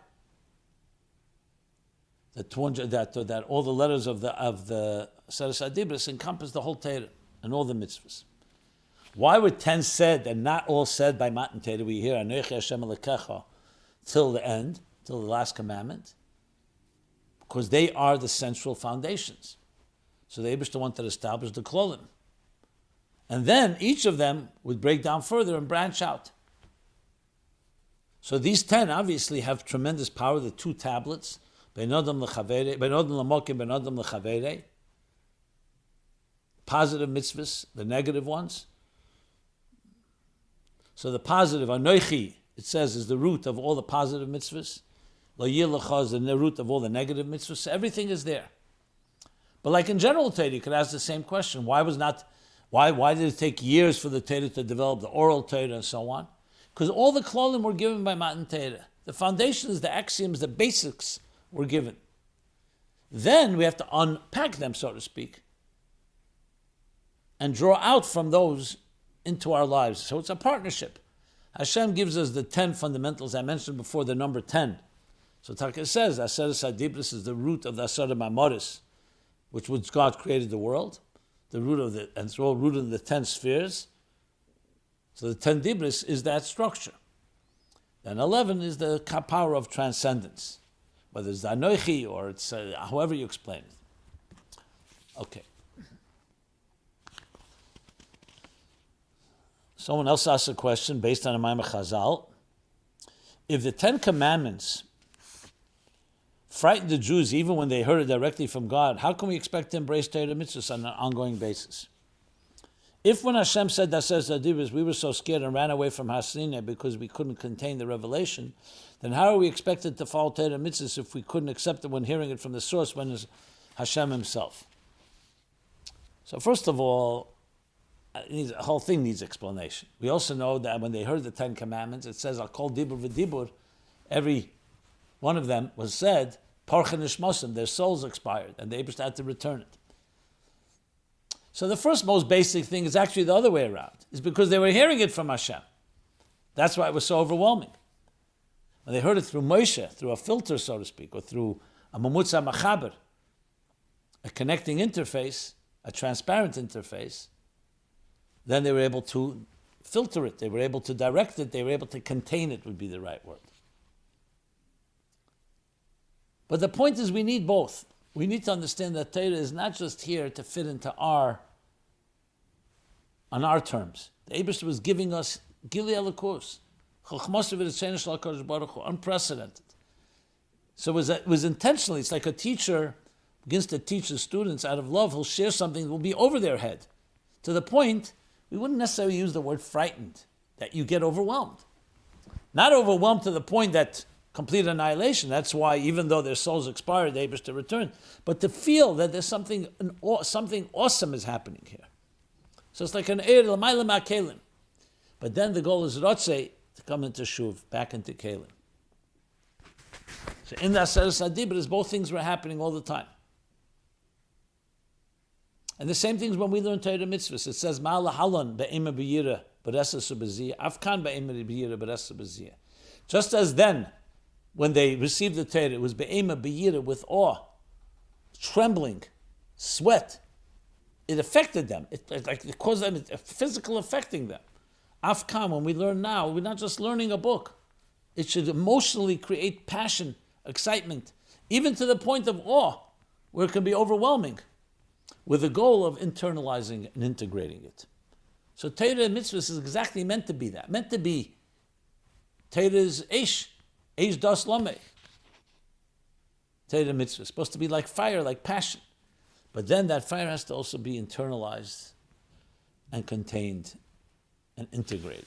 that all the letters of the Naseres HaDibros encompass the whole Torah and all the mitzvahs. Why were 10 said and not all said by Matan Torah? We hear Anochi Hashem Elokecha till the end, till the last commandment, because they are the central foundations. So the Eibishter wanted to establish the Klolim. And then each of them would break down further and branch out. So these 10 obviously have tremendous power, the 2 tablets, Ben Adam L'Mokim, Ben Adam L'Chavere, positive mitzvahs, the negative ones. So the positive, Anochi, it says, is the root of all the positive mitzvahs. Lo Yilecha is the root of all the negative mitzvahs. So everything is there. But like in general Torah, you could ask the same question. Why did it take years for the Torah to develop the oral Torah and so on? Because all the klolim were given by Matan Torah. The foundations, the axioms, the basics were given. Then we have to unpack them, so to speak, and draw out from those into our lives. So it's a partnership. Hashem gives us the 10 fundamentals. I mentioned before the number 10. So Taka says, Aseres HaDibros is the root of the Asar Ma'amoris, which God created the world, and it's all rooted in the 10 spheres. So the 10 Dibros is that structure. Then 11 is the power of transcendence, whether it's the Anochi or it's however you explain it. Okay. Someone else asked a question based on a maamar Chazal. If the 10 Commandments frightened the Jews even when they heard it directly from God, how can we expect to embrace Torah mitzvahs on an ongoing basis? If when Hashem said that says Adibus, we were so scared and ran away from Sinai because we couldn't contain the revelation, then how are we expected to follow Torah mitzvahs if we couldn't accept it when hearing it from the source, when it's Hashem himself? So first of all, the whole thing needs explanation. We also know that when they heard the 10 Commandments, it says, I'll call Dibur v'Dibur, every one of them was said, Parcha Nishmosim, their souls expired, and they had to return it. So the first most basic thing is actually the other way around. It's because they were hearing it from Hashem. That's why it was so overwhelming. When they heard it through Moshe, through a filter, so to speak, or through a mamutza machaber, a connecting interface, a transparent interface, then they were able to filter it, they were able to direct it, they were able to contain it, would be the right word. But the point is we need both. We need to understand that Torah is not just here to fit into on our terms. The Eibishter was giving us Gili Elikos, unprecedented. So it was intentionally. It's like a teacher begins to teach the students out of love. He'll share something that will be over their head, to the point we wouldn't necessarily use the word frightened, that you get overwhelmed. Not overwhelmed to the point that complete annihilation. That's why, even though their souls expired, they able to return. But to feel that there's something awesome is happening here. So it's like an eir l'mayla ma'kelim. But then the goal is rotze to come into shuv, back into kelim. So in that seres hadibros, both things were happening all the time. And the same things when we learn Torah mitzvahs. It says ma'ala halon be'ema b'yira b'resa subaziyah, afkan be'ema b'yira b'resa subaziyah. Just as then, when they received the Torah, it was be'ema b'yira, with awe, trembling, sweat. It affected them. It caused them a physical affecting them. Afkan, when we learn now, we're not just learning a book. It should emotionally create passion, excitement, even to the point of awe, where it can be overwhelming, with the goal of internalizing and integrating it. So Torah and mitzvahs is exactly meant to be that. Meant to be Torah's eish das lame. Torah and mitzvahs supposed to be like fire, like passion. But then that fire has to also be internalized and contained and integrated.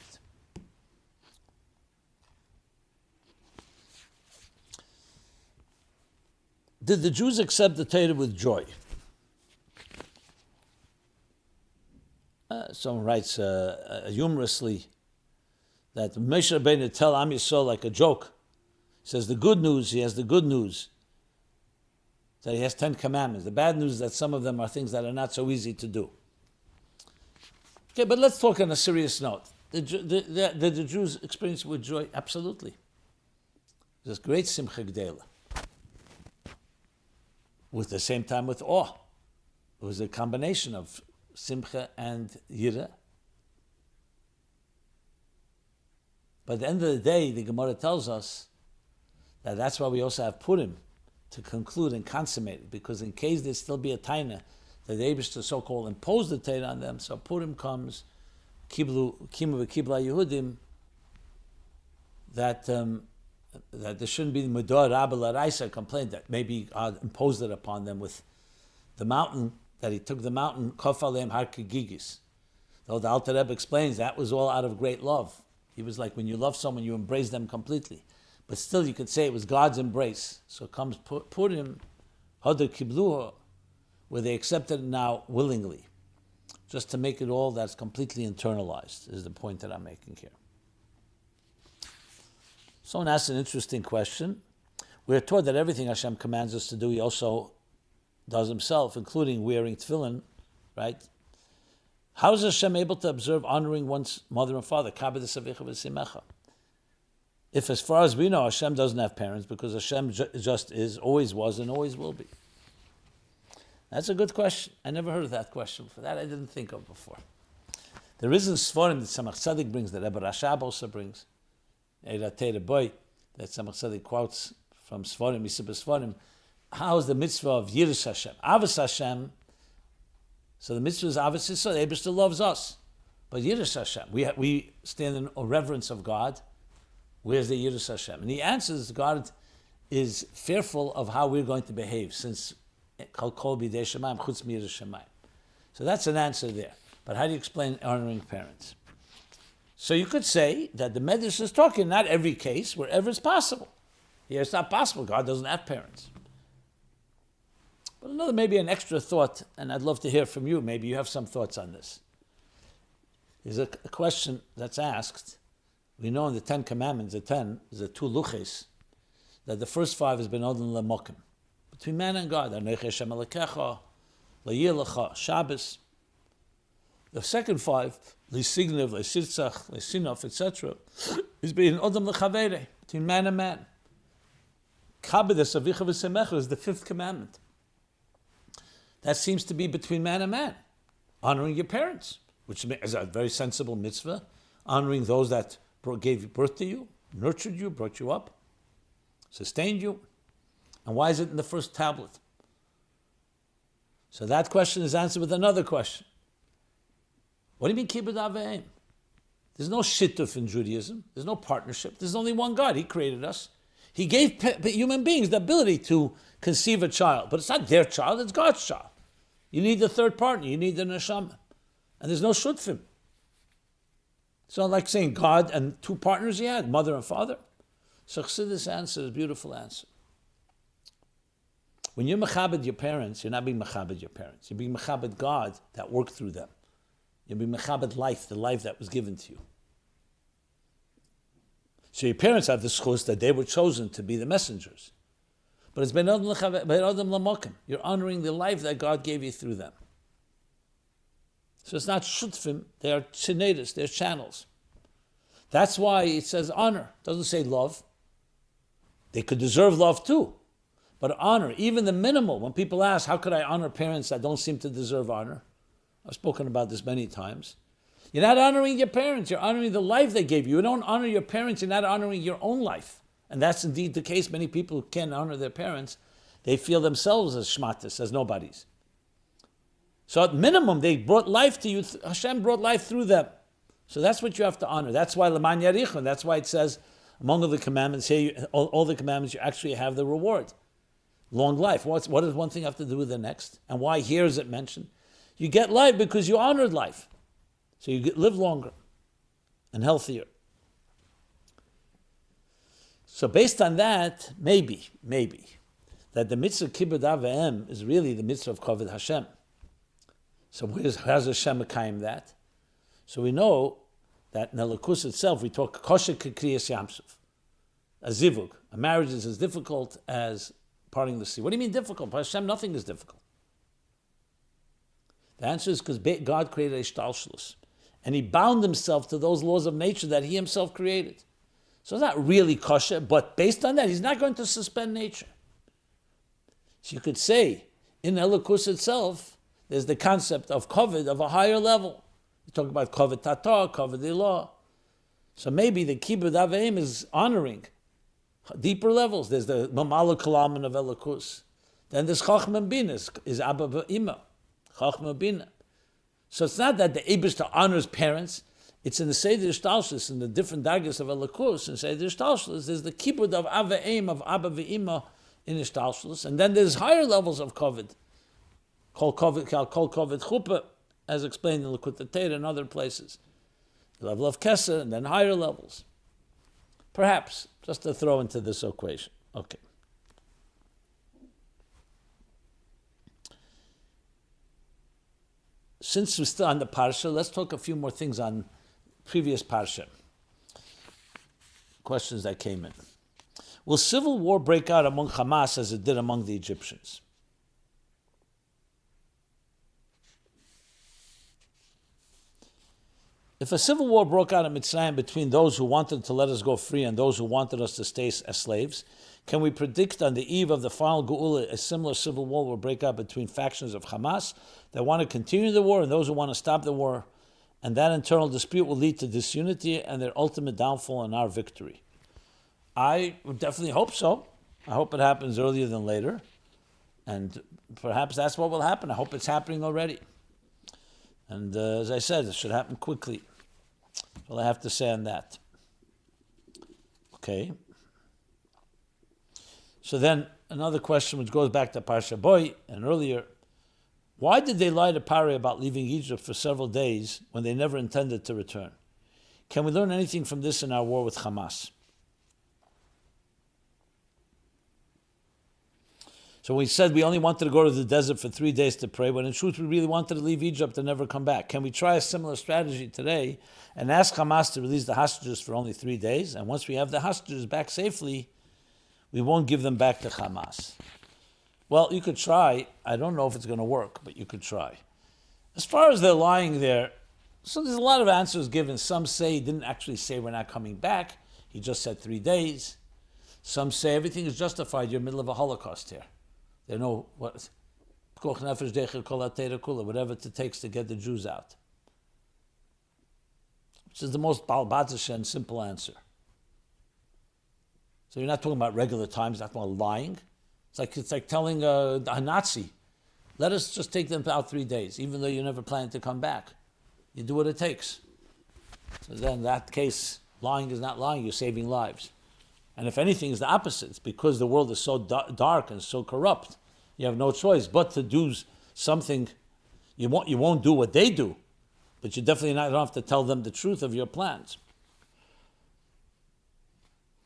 Did the Jews accept the Torah with joy? Someone writes humorously that Moshe Rabbeinu tell Am Yisrael like a joke. He says he has the good news, that he has 10 commandments. The bad news is that some of them are things that are not so easy to do. Okay, but let's talk on a serious note. Did the Jews experience with joy? Absolutely. There's great simcha gdela. With the same time with awe. It was a combination of simcha and yira. But at the end of the day, the Gemara tells us that that's why we also have Purim, to conclude and consummate it, because in case there still be a taina that the Eibishter so-called imposed the Torah on them, so Purim comes, kimu v'kibla Yehudim, that there shouldn't be the Medor Rabba L'Raisa complaint that maybe God imposed it upon them with the mountain, that he took the mountain, Kof Aleim Har Kegigis. Though the Alter Rebbe explains that was all out of great love. He was like, when you love someone, you embrace them completely. But still, you could say it was God's embrace. So comes Purim, Hadar Kibluha, where they accepted it now willingly, just to make it all that's completely internalized, is the point that I'm making here. Someone asked an interesting question. We're taught that everything Hashem commands us to do, He also does Himself, including wearing tefillin, right? How is Hashem able to observe honoring one's mother and father? If, as far as we know, Hashem doesn't have parents, because Hashem just is, always was, and always will be. That's a good question. I never heard of that question before. That I didn't think of before. There is a Sforim that Tzemach Tzedek brings, that Rebbe Rashab also brings, that Tzemach Tzedek quotes from Sforim, Yisibah Sforim. How is the mitzvah of Yiras Hashem? Avos Hashem. So the mitzvah is Avos Yisrael. The Eibishter loves us. But Yiras Hashem, we stand in reverence of God. Where's the Yiras Hashem? And he answers, God is fearful of how we're going to behave, since Kol B'dei Shemayim Chutz Miyiras Shemayim. So that's an answer there. But how do you explain honoring parents? So you could say that the Medrash is talking not every case, wherever it's possible. Here it's not possible. God doesn't have parents. But another, maybe an extra thought, and I'd love to hear from you. Maybe you have some thoughts on this. There's a question that's asked. We know in the 10 Commandments, there's the 2 luches, that the first 5 has been odin lemokim, between man and God. Anochi Hashem Elokecha, La'yir Lecha, Shabbos. The second 5, L'signev, L'sirtzach, L'sinof, etc., is being odin lechavere, between man and man. Kabedes Avicha V'Semecha is the 5th commandment. That seems to be between man and man, honoring your parents, which is a very sensible mitzvah, honoring those that gave birth to you, nurtured you, brought you up, sustained you. And why is it in the first tablet? So that question is answered with another question. What do you mean kibbud av v'em? There's no shittuf in Judaism. There's no partnership. There's only one God. He created us. He gave human beings the ability to conceive a child. But it's not their child, it's God's child. You need the third partner. You need the neshama. And there's no shutfim. It's not like saying God and two partners he had, mother and father. So Chassidus answer is a beautiful answer. When you're mechabed your parents, you're not being mechabed your parents. You're being mechabed God that worked through them. You're being mechabed life, the life that was given to you. So your parents have the schus that they were chosen to be the messengers. But it's ben adam lamokim. You're honoring the life that God gave you through them. So it's not shutfim, they are tzinetus, they're channels. That's why it says honor. It doesn't say love. They could deserve love too. But honor, even the minimal, when people ask, how could I honor parents that don't seem to deserve honor? I've spoken about this many times. You're not honoring your parents, you're honoring the life they gave you. You don't honor your parents, you're not honoring your own life. And that's indeed the case. Many people who can't honor their parents, they feel themselves as shmatis, as nobodies. So at minimum, they brought life to you. Hashem brought life through them. So that's what you have to honor. That's why Leman Yarichon, that's why it says, among all the commandments, here, all the commandments, you actually have the reward. Long life. What does one thing have to do with the next? And why here is it mentioned? You get life because you honored life. So you live longer and healthier. So based on that, maybe, that the mitzvah kibbud av v'em is really the mitzvah of kavod Hashem. So how does Hashem mekayim that? So we know that in the Lakus itself, we talk kosher k'kriyas yamsuf. A zivug. A marriage is as difficult as parting the sea. What do you mean difficult? For Hashem, nothing is difficult. The answer is because God created a shtalshlus. And he bound himself to those laws of nature that he himself created. So it's not really kosher, but based on that, he's not going to suspend nature. So you could say, in Elikus itself, there's the concept of kavod of a higher level. You talk about kavod tatar, kavod ilah. So maybe the kibbud av v'em is honoring deeper levels. There's the maamar kalaman of Elikus. Then there's chachma bina, is abba v'ima. Chachma bina. So it's not that the Eibishter honors parents. It's in the Seder Shtalshus, in the different dagas of Elikus, and Seder Shtalshus, there's the kibbud of av v'em, of abba v'ima in Shtalshus, and then there's higher levels of kavod. Kol kavod chuppah, as explained in Likutei Torah and other places. The level of Kesser, and then higher levels. Perhaps, just to throw into this equation. Okay. Since we're still on the parsha, let's talk a few more things on previous parsha. Questions that came in. Will civil war break out among Hamas as it did among the Egyptians? If a civil war broke out in Mitzrayim between those who wanted to let us go free and those who wanted us to stay as slaves, can we predict on the eve of the final Geula a similar civil war will break out between factions of Hamas that want to continue the war and those who want to stop the war, and that internal dispute will lead to disunity and their ultimate downfall and our victory? I would definitely hope so. I hope it happens earlier than later, and perhaps that's what will happen. I hope it's happening already. And as I said, it should happen quickly. All I have to say on that. Okay. So then another question which goes back to Parsha Boy and earlier. Why did they lie to Pari about leaving Egypt for several days when they never intended to return? Can we learn anything from this in our war with Hamas? So we said we only wanted to go to the desert for 3 days to pray, when in truth we really wanted to leave Egypt and never come back. Can we try a similar strategy today and ask Hamas to release the hostages for only 3 days? And once we have the hostages back safely, we won't give them back to Hamas. Well, you could try. I don't know if it's going to work, but you could try. As far as they're lying there, so there's a lot of answers given. Some say he didn't actually say we're not coming back. He just said 3 days. Some say everything is justified. You're in the middle of a Holocaust here. They know whatever it takes to get the Jews out. Which is the most balbatisha and simple answer. So you're not talking about regular times, you're not talking about lying. It's like telling a Nazi, let us just take them out 3 days, even though you never planned to come back. You do what it takes. So then in that case, lying is not lying, you're saving lives. And if anything, it's the opposite. It's because the world is so dark and so corrupt, you have no choice but to do something. You won't do what they do, but you definitely don't have to tell them the truth of your plans.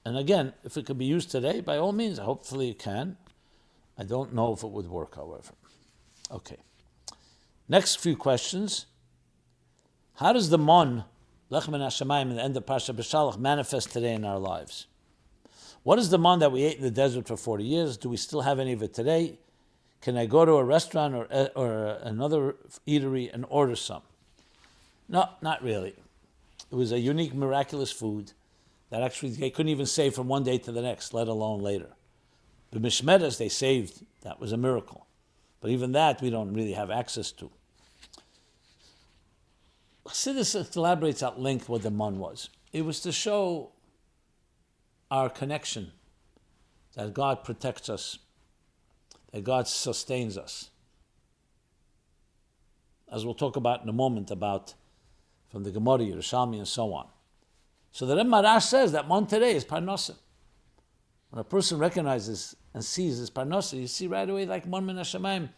And again, if it could be used today, by all means, hopefully it can. I don't know if it would work, however. Okay. Next few questions. How does the mon, lechem min hashamayim, in the end of parsha B'Shalach, manifest today in our lives? What is the man that we ate in the desert for 40 years? Do we still have any of it today? Can I go to a restaurant or another eatery and order some? No, not really. It was a unique, miraculous food that actually they couldn't even save from one day to the next, let alone later. The mishmeres they saved, that was a miracle. But even that we don't really have access to. Chassidus elaborates at length what the man was. It was to show our connection, that God protects us, that God sustains us. As we'll talk about in a moment, about from the Gemara, Yerushalmi, and so on. So the Rebbe says that man today is parnasa. When a person recognizes and sees his parnasa, you see right away like man min hashamayim,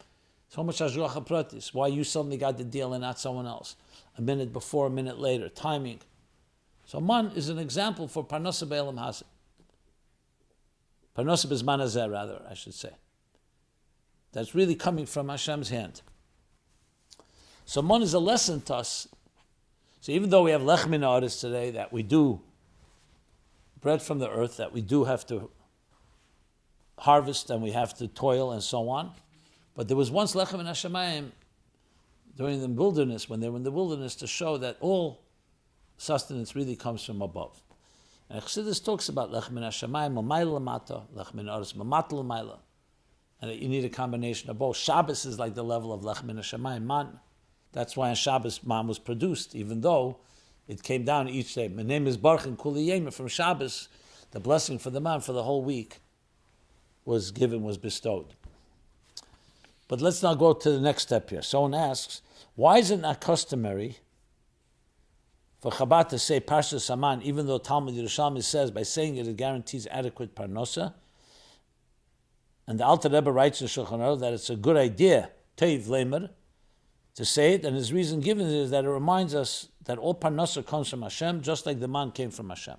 so much hashgacha pratis, why you suddenly got the deal and not someone else. A minute before, a minute later, timing. So man is an example for parnasa be'elam hazeh. Parnasa b'zman hazeh, rather, I should say. That's really coming from Hashem's hand. So man is a lesson to us. So even though we have lechem min haaretz today, that we do bread from the earth, that we do have to harvest and we have to toil and so on, but there was once lechem min hashamayim during the wilderness, when they were in the wilderness, to show that all sustenance really comes from above. And Chassidus talks about lechem min hashamayim, mamayla lamata, lechem min haaretz, mamata lamayla, and that you need a combination of both. Shabbos is like the level of lechem min hashamayim, man. That's why on Shabbos man was produced, even though it came down each day. My name is Baruch and Kuli Yema. From Shabbos, the blessing for the man for the whole week was given, was bestowed. But let's now go to the next step here. Someone asks, why is it not customary for Chabad to say parsha saman, even though Talmud Yerushalmi says by saying it guarantees adequate parnosa? And the Alter Rebbe writes in Shulchan Aruch that it's a good idea, teiv lemer, to say it, and his reason given is that it reminds us that all parnasa comes from Hashem, just like the man came from Hashem.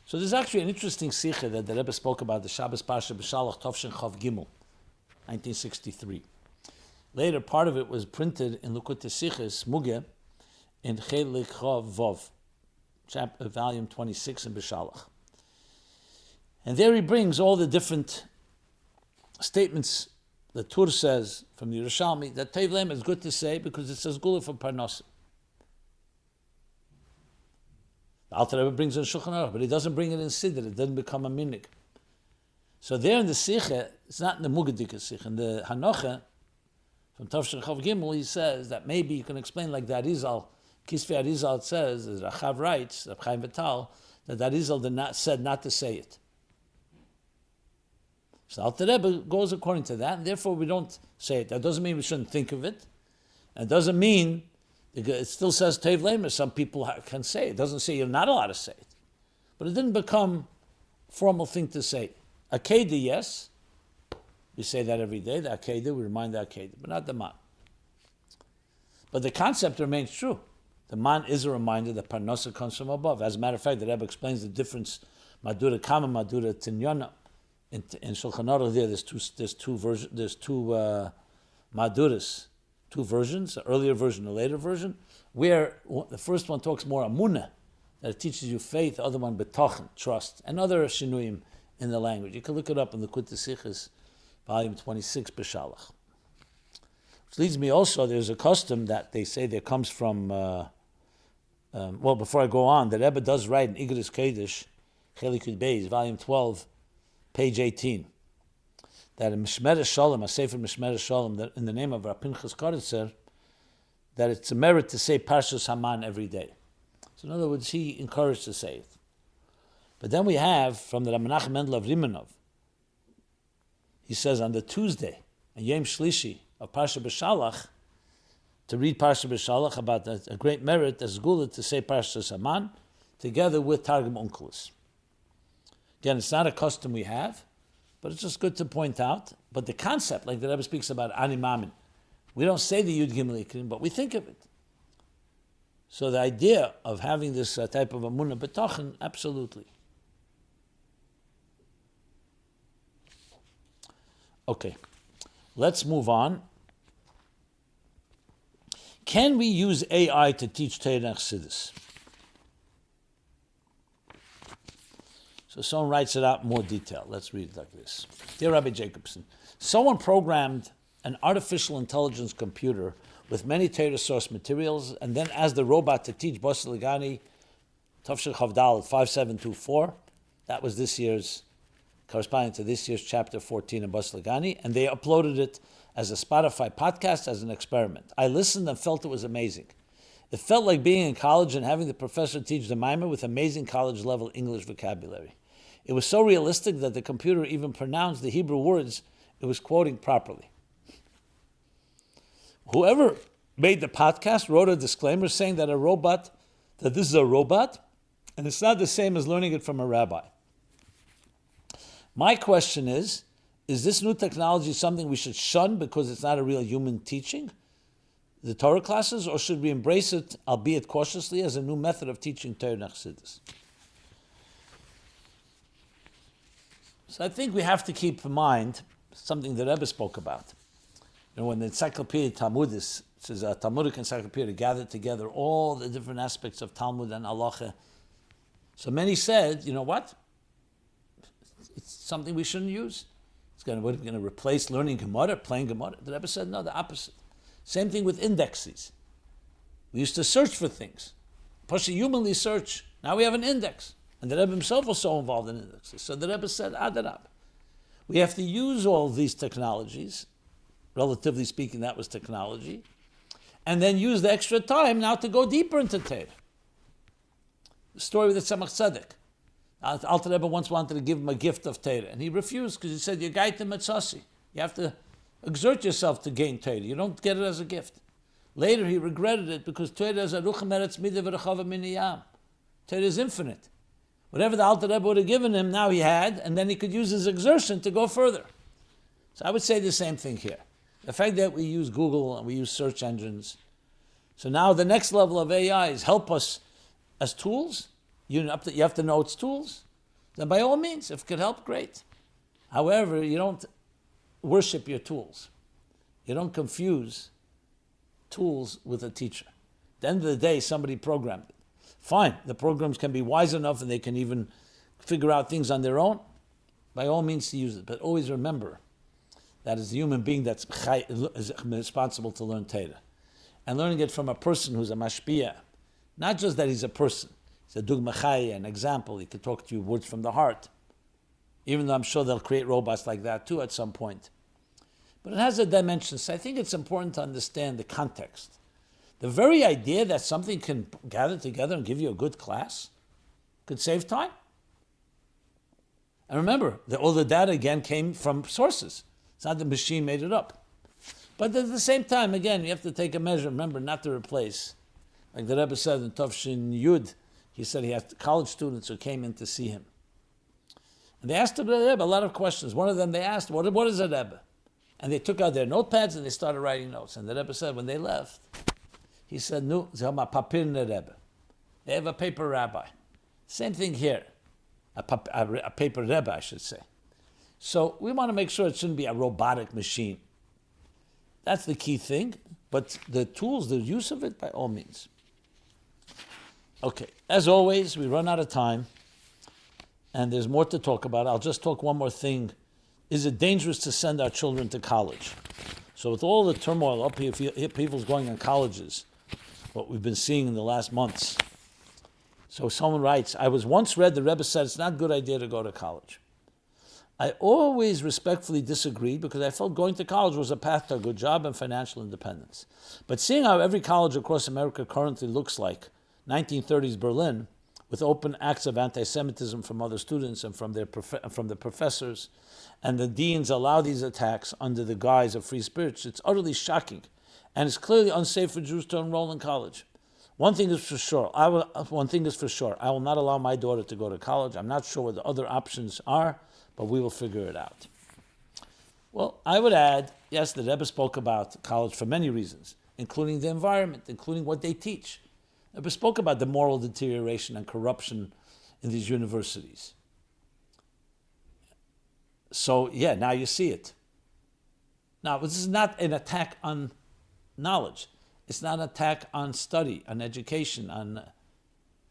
So there's actually an interesting sikha that the Rebbe spoke about, the Shabbos parsha B'Shalach Tovshin Chof Gimel, 1963. Later, part of it was printed in Likutei Sichos Mugeh in Chelik Chav Vov, volume 26 in B'Shalach. And there he brings all the different statements the Tur says from the Yerushalmi that Teiv Lem is good to say because it says Gula for Parnasa. The Alter Rebbe brings in Shulchan Aruch, but he doesn't bring it in Siddur. It doesn't become a minig. So there in the Sikha, it's not in the Mugadika Sikha. In the Hanocha, from Tavshin Chav Gimel, he says that maybe you can explain like the Arizal, Kisvei Arizal says, as Rachav writes, Reb Chaim Vital, that Arizal said not to say it. So Alter Rebbe goes according to that, and therefore we don't say it. That doesn't mean we shouldn't think of it. And it doesn't mean, it still says Teiv Lemer, some people can say it. It doesn't say you're not allowed to say it. But it didn't become a formal thing to say. Akedah, yes. We say that every day, the Akedah, we remind the Akedah, but not the Man. But the concept remains true. The Man is a reminder that Parnasa comes from above. As a matter of fact, the Rebbe explains the difference, Madura Kama, Madura Tinyana. In Shulchan Aruch there's two Maduras, two versions, an earlier version, a later version, where the first one talks more amunah, that it teaches you faith, the other one betochen, trust, and other shinuyim in the language. You can look it up in the Likutei Sichos, volume 26, B'Shalach. Which leads me also, there's a custom that they say that comes from, before I go on, the Rebbe does write in Igros Kodesh, Chelik Yud Beis, volume 12, page 18, that in Mishmeres Shalom, a Sefer Mishmeres Shalom, that in the name of Rav Pinchas Koritzer, that it's a merit to say Parshas Haman every day. So in other words, he encouraged to say it. But then we have from the Rabbi Menachem Mendel of Rimenov. He says on the Tuesday, a Yom Shlishi of Parsha B'Shalach, to read Parsha B'Shalach about a great merit as Gula to say Parsha Saman, together with Targum Onkelos. Again, it's not a custom we have, but it's just good to point out. But the concept, like the Rebbe speaks about Ani Mamin, we don't say the Yud Gimel Ikrim, but we think of it. So the idea of having this type of Amunah B'Tochen, absolutely. Okay, let's move on. Can we use AI to teach Torah and Chassidus? So someone writes it out in more detail. Let's read it like this. Dear Rabbi Jacobson, someone programmed an artificial intelligence computer with many Torah source materials and then asked the robot to teach Basi L'gani, Tafshir Chavdal 5724. That was this year's, corresponding to this year's chapter 14 in Basi L'gani, and they uploaded it as a Spotify podcast as an experiment. I listened and felt it was amazing. It felt like being in college and having the professor teach the maamar with amazing college-level English vocabulary. It was so realistic that the computer even pronounced the Hebrew words it was quoting properly. Whoever made the podcast wrote a disclaimer saying that this is a robot, and it's not the same as learning it from a rabbi. My question is this new technology something we should shun because it's not a real human teaching, the Torah classes, or should we embrace it, albeit cautiously, as a new method of teaching Torah and Chassidus? So I think we have to keep in mind something that Rebbe spoke about. When the Encyclopedia Talmudis, which is a Talmudic encyclopedia, gathered together all the different aspects of Talmud and Halacha, so many said, you know what? It's something we shouldn't use. We're going to replace learning Gemara, playing Gemara. The Rebbe said, no, the opposite. Same thing with indexes. We used to search for things. Parsha humanly search. Now we have an index. And the Rebbe himself was so involved in indexes. So the Rebbe said, Adarab. We have to use all these technologies. Relatively speaking, that was technology. And then use the extra time now to go deeper into Torah. The story with the Tzemach Tzedek. Alter Rebbe once wanted to give him a gift of Torah, and he refused because he said, "You're gaitem mitzvos. You have to exert yourself to gain Torah. You don't get it as a gift." Later, he regretted it because Torah is a ruchem eretz midah v'rechava min yam. Torah is infinite. Whatever the Alter Rebbe would have given him, now he had, and then he could use his exertion to go further. So I would say the same thing here. The fact that we use Google and we use search engines. So now the next level of AI is help us as tools. You have to know its tools. Then by all means, if it could help, great. However, you don't worship your tools. You don't confuse tools with a teacher. At the end of the day, somebody programmed it. Fine, the programs can be wise enough and they can even figure out things on their own. By all means to use it. But always remember that is the human being that's responsible to learn Torah. And learning it from a person who's a mashpia. Not just that he's a person. He's a dugma chaya, an example. He could talk to you words from the heart. Even though I'm sure they'll create robots like that too at some point. But it has a dimension. So I think it's important to understand the context. The very idea that something can gather together and give you a good class could save time. And remember, all the data again came from sources. It's not the machine made it up. But at the same time, again, you have to take a measure. Remember, not to replace. Like the Rebbe said in Tafshin Yud, he said he had college students who came in to see him. And they asked the Rebbe a lot of questions. One of them they asked, what is a Rebbe? And they took out their notepads and they started writing notes. And the Rebbe said, when they left, he said, "Nu, ze haben a papir Rebbe." They have a paper rabbi. Same thing here. A paper Rebbe, I should say. So we want to make sure it shouldn't be a robotic machine. That's the key thing. But the tools, the use of it, by all means. Okay, as always, we run out of time. And there's more to talk about. I'll just talk one more thing. Is it dangerous to send our children to college? So with all the turmoil up here, people's going on colleges, what we've been seeing in the last months. So someone writes, I was once read the Rebbe said it's not a good idea to go to college. I always respectfully disagreed because I felt going to college was a path to a good job and financial independence. But seeing how every college across America currently looks like 1930s Berlin, with open acts of anti-Semitism from other students and from the professors, and the deans allow these attacks under the guise of free speech, it's utterly shocking, and it's clearly unsafe for Jews to enroll in college. One thing is for sure. I will not allow my daughter to go to college. I'm not sure what the other options are, but we will figure it out. Well, I would add, yes, the Rebbe spoke about college for many reasons, including the environment, including what they teach. The Rebbe spoke about the moral deterioration and corruption in these universities. So, yeah, now you see it. Now, this is not an attack on knowledge. It's not an attack on study, on education,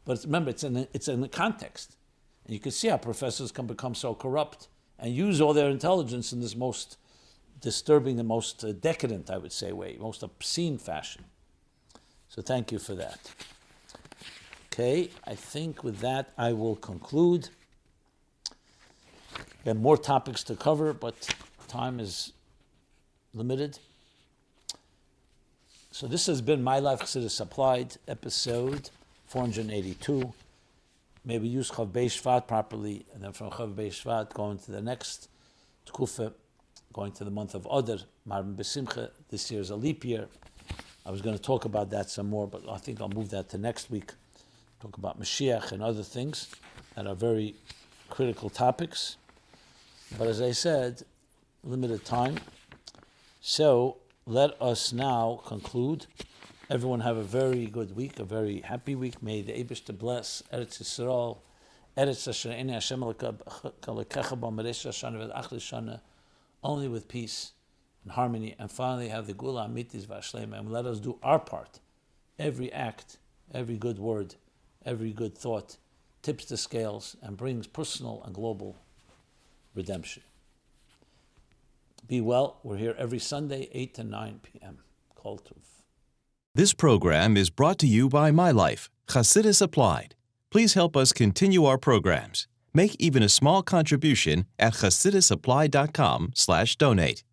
but remember, it's in the context. And you can see how professors can become so corrupt and use all their intelligence in this most disturbing and most decadent, I would say, way, most obscene fashion. So thank you for that. Okay, I think with that I will conclude. We have more topics to cover, but time is limited. So this has been My Life Chassidus Applied, episode 482. Maybe use Chof Beis Shevat properly, and then from Chof Beis Shevat going to the next Tkufa, going to the month of Adar, Marvin B'Simcha. This year is a leap year. I was going to talk about that some more, but I think I'll move that to next week. Talk about Mashiach and other things that are very critical topics. But as I said, limited time. So let us now conclude. Everyone have a very good week, a very happy week. May the Eibishter bless Eretz Yisrael, Eretz Asher Ein Hashem Elokecha Bo Meresh Shana V'Achli Shana, only with peace and harmony, and finally have the Gula Amitis V'Ashlema, and let us do our part. Every act, every good word, every good thought tips the scales and brings personal and global redemption. Be well. We're here every Sunday, 8 to 9 p.m. Kol Tov. This program is brought to you by My Life, Chassidus Applied. Please help us continue our programs. Make even a small contribution at chassidusapply.com/donate.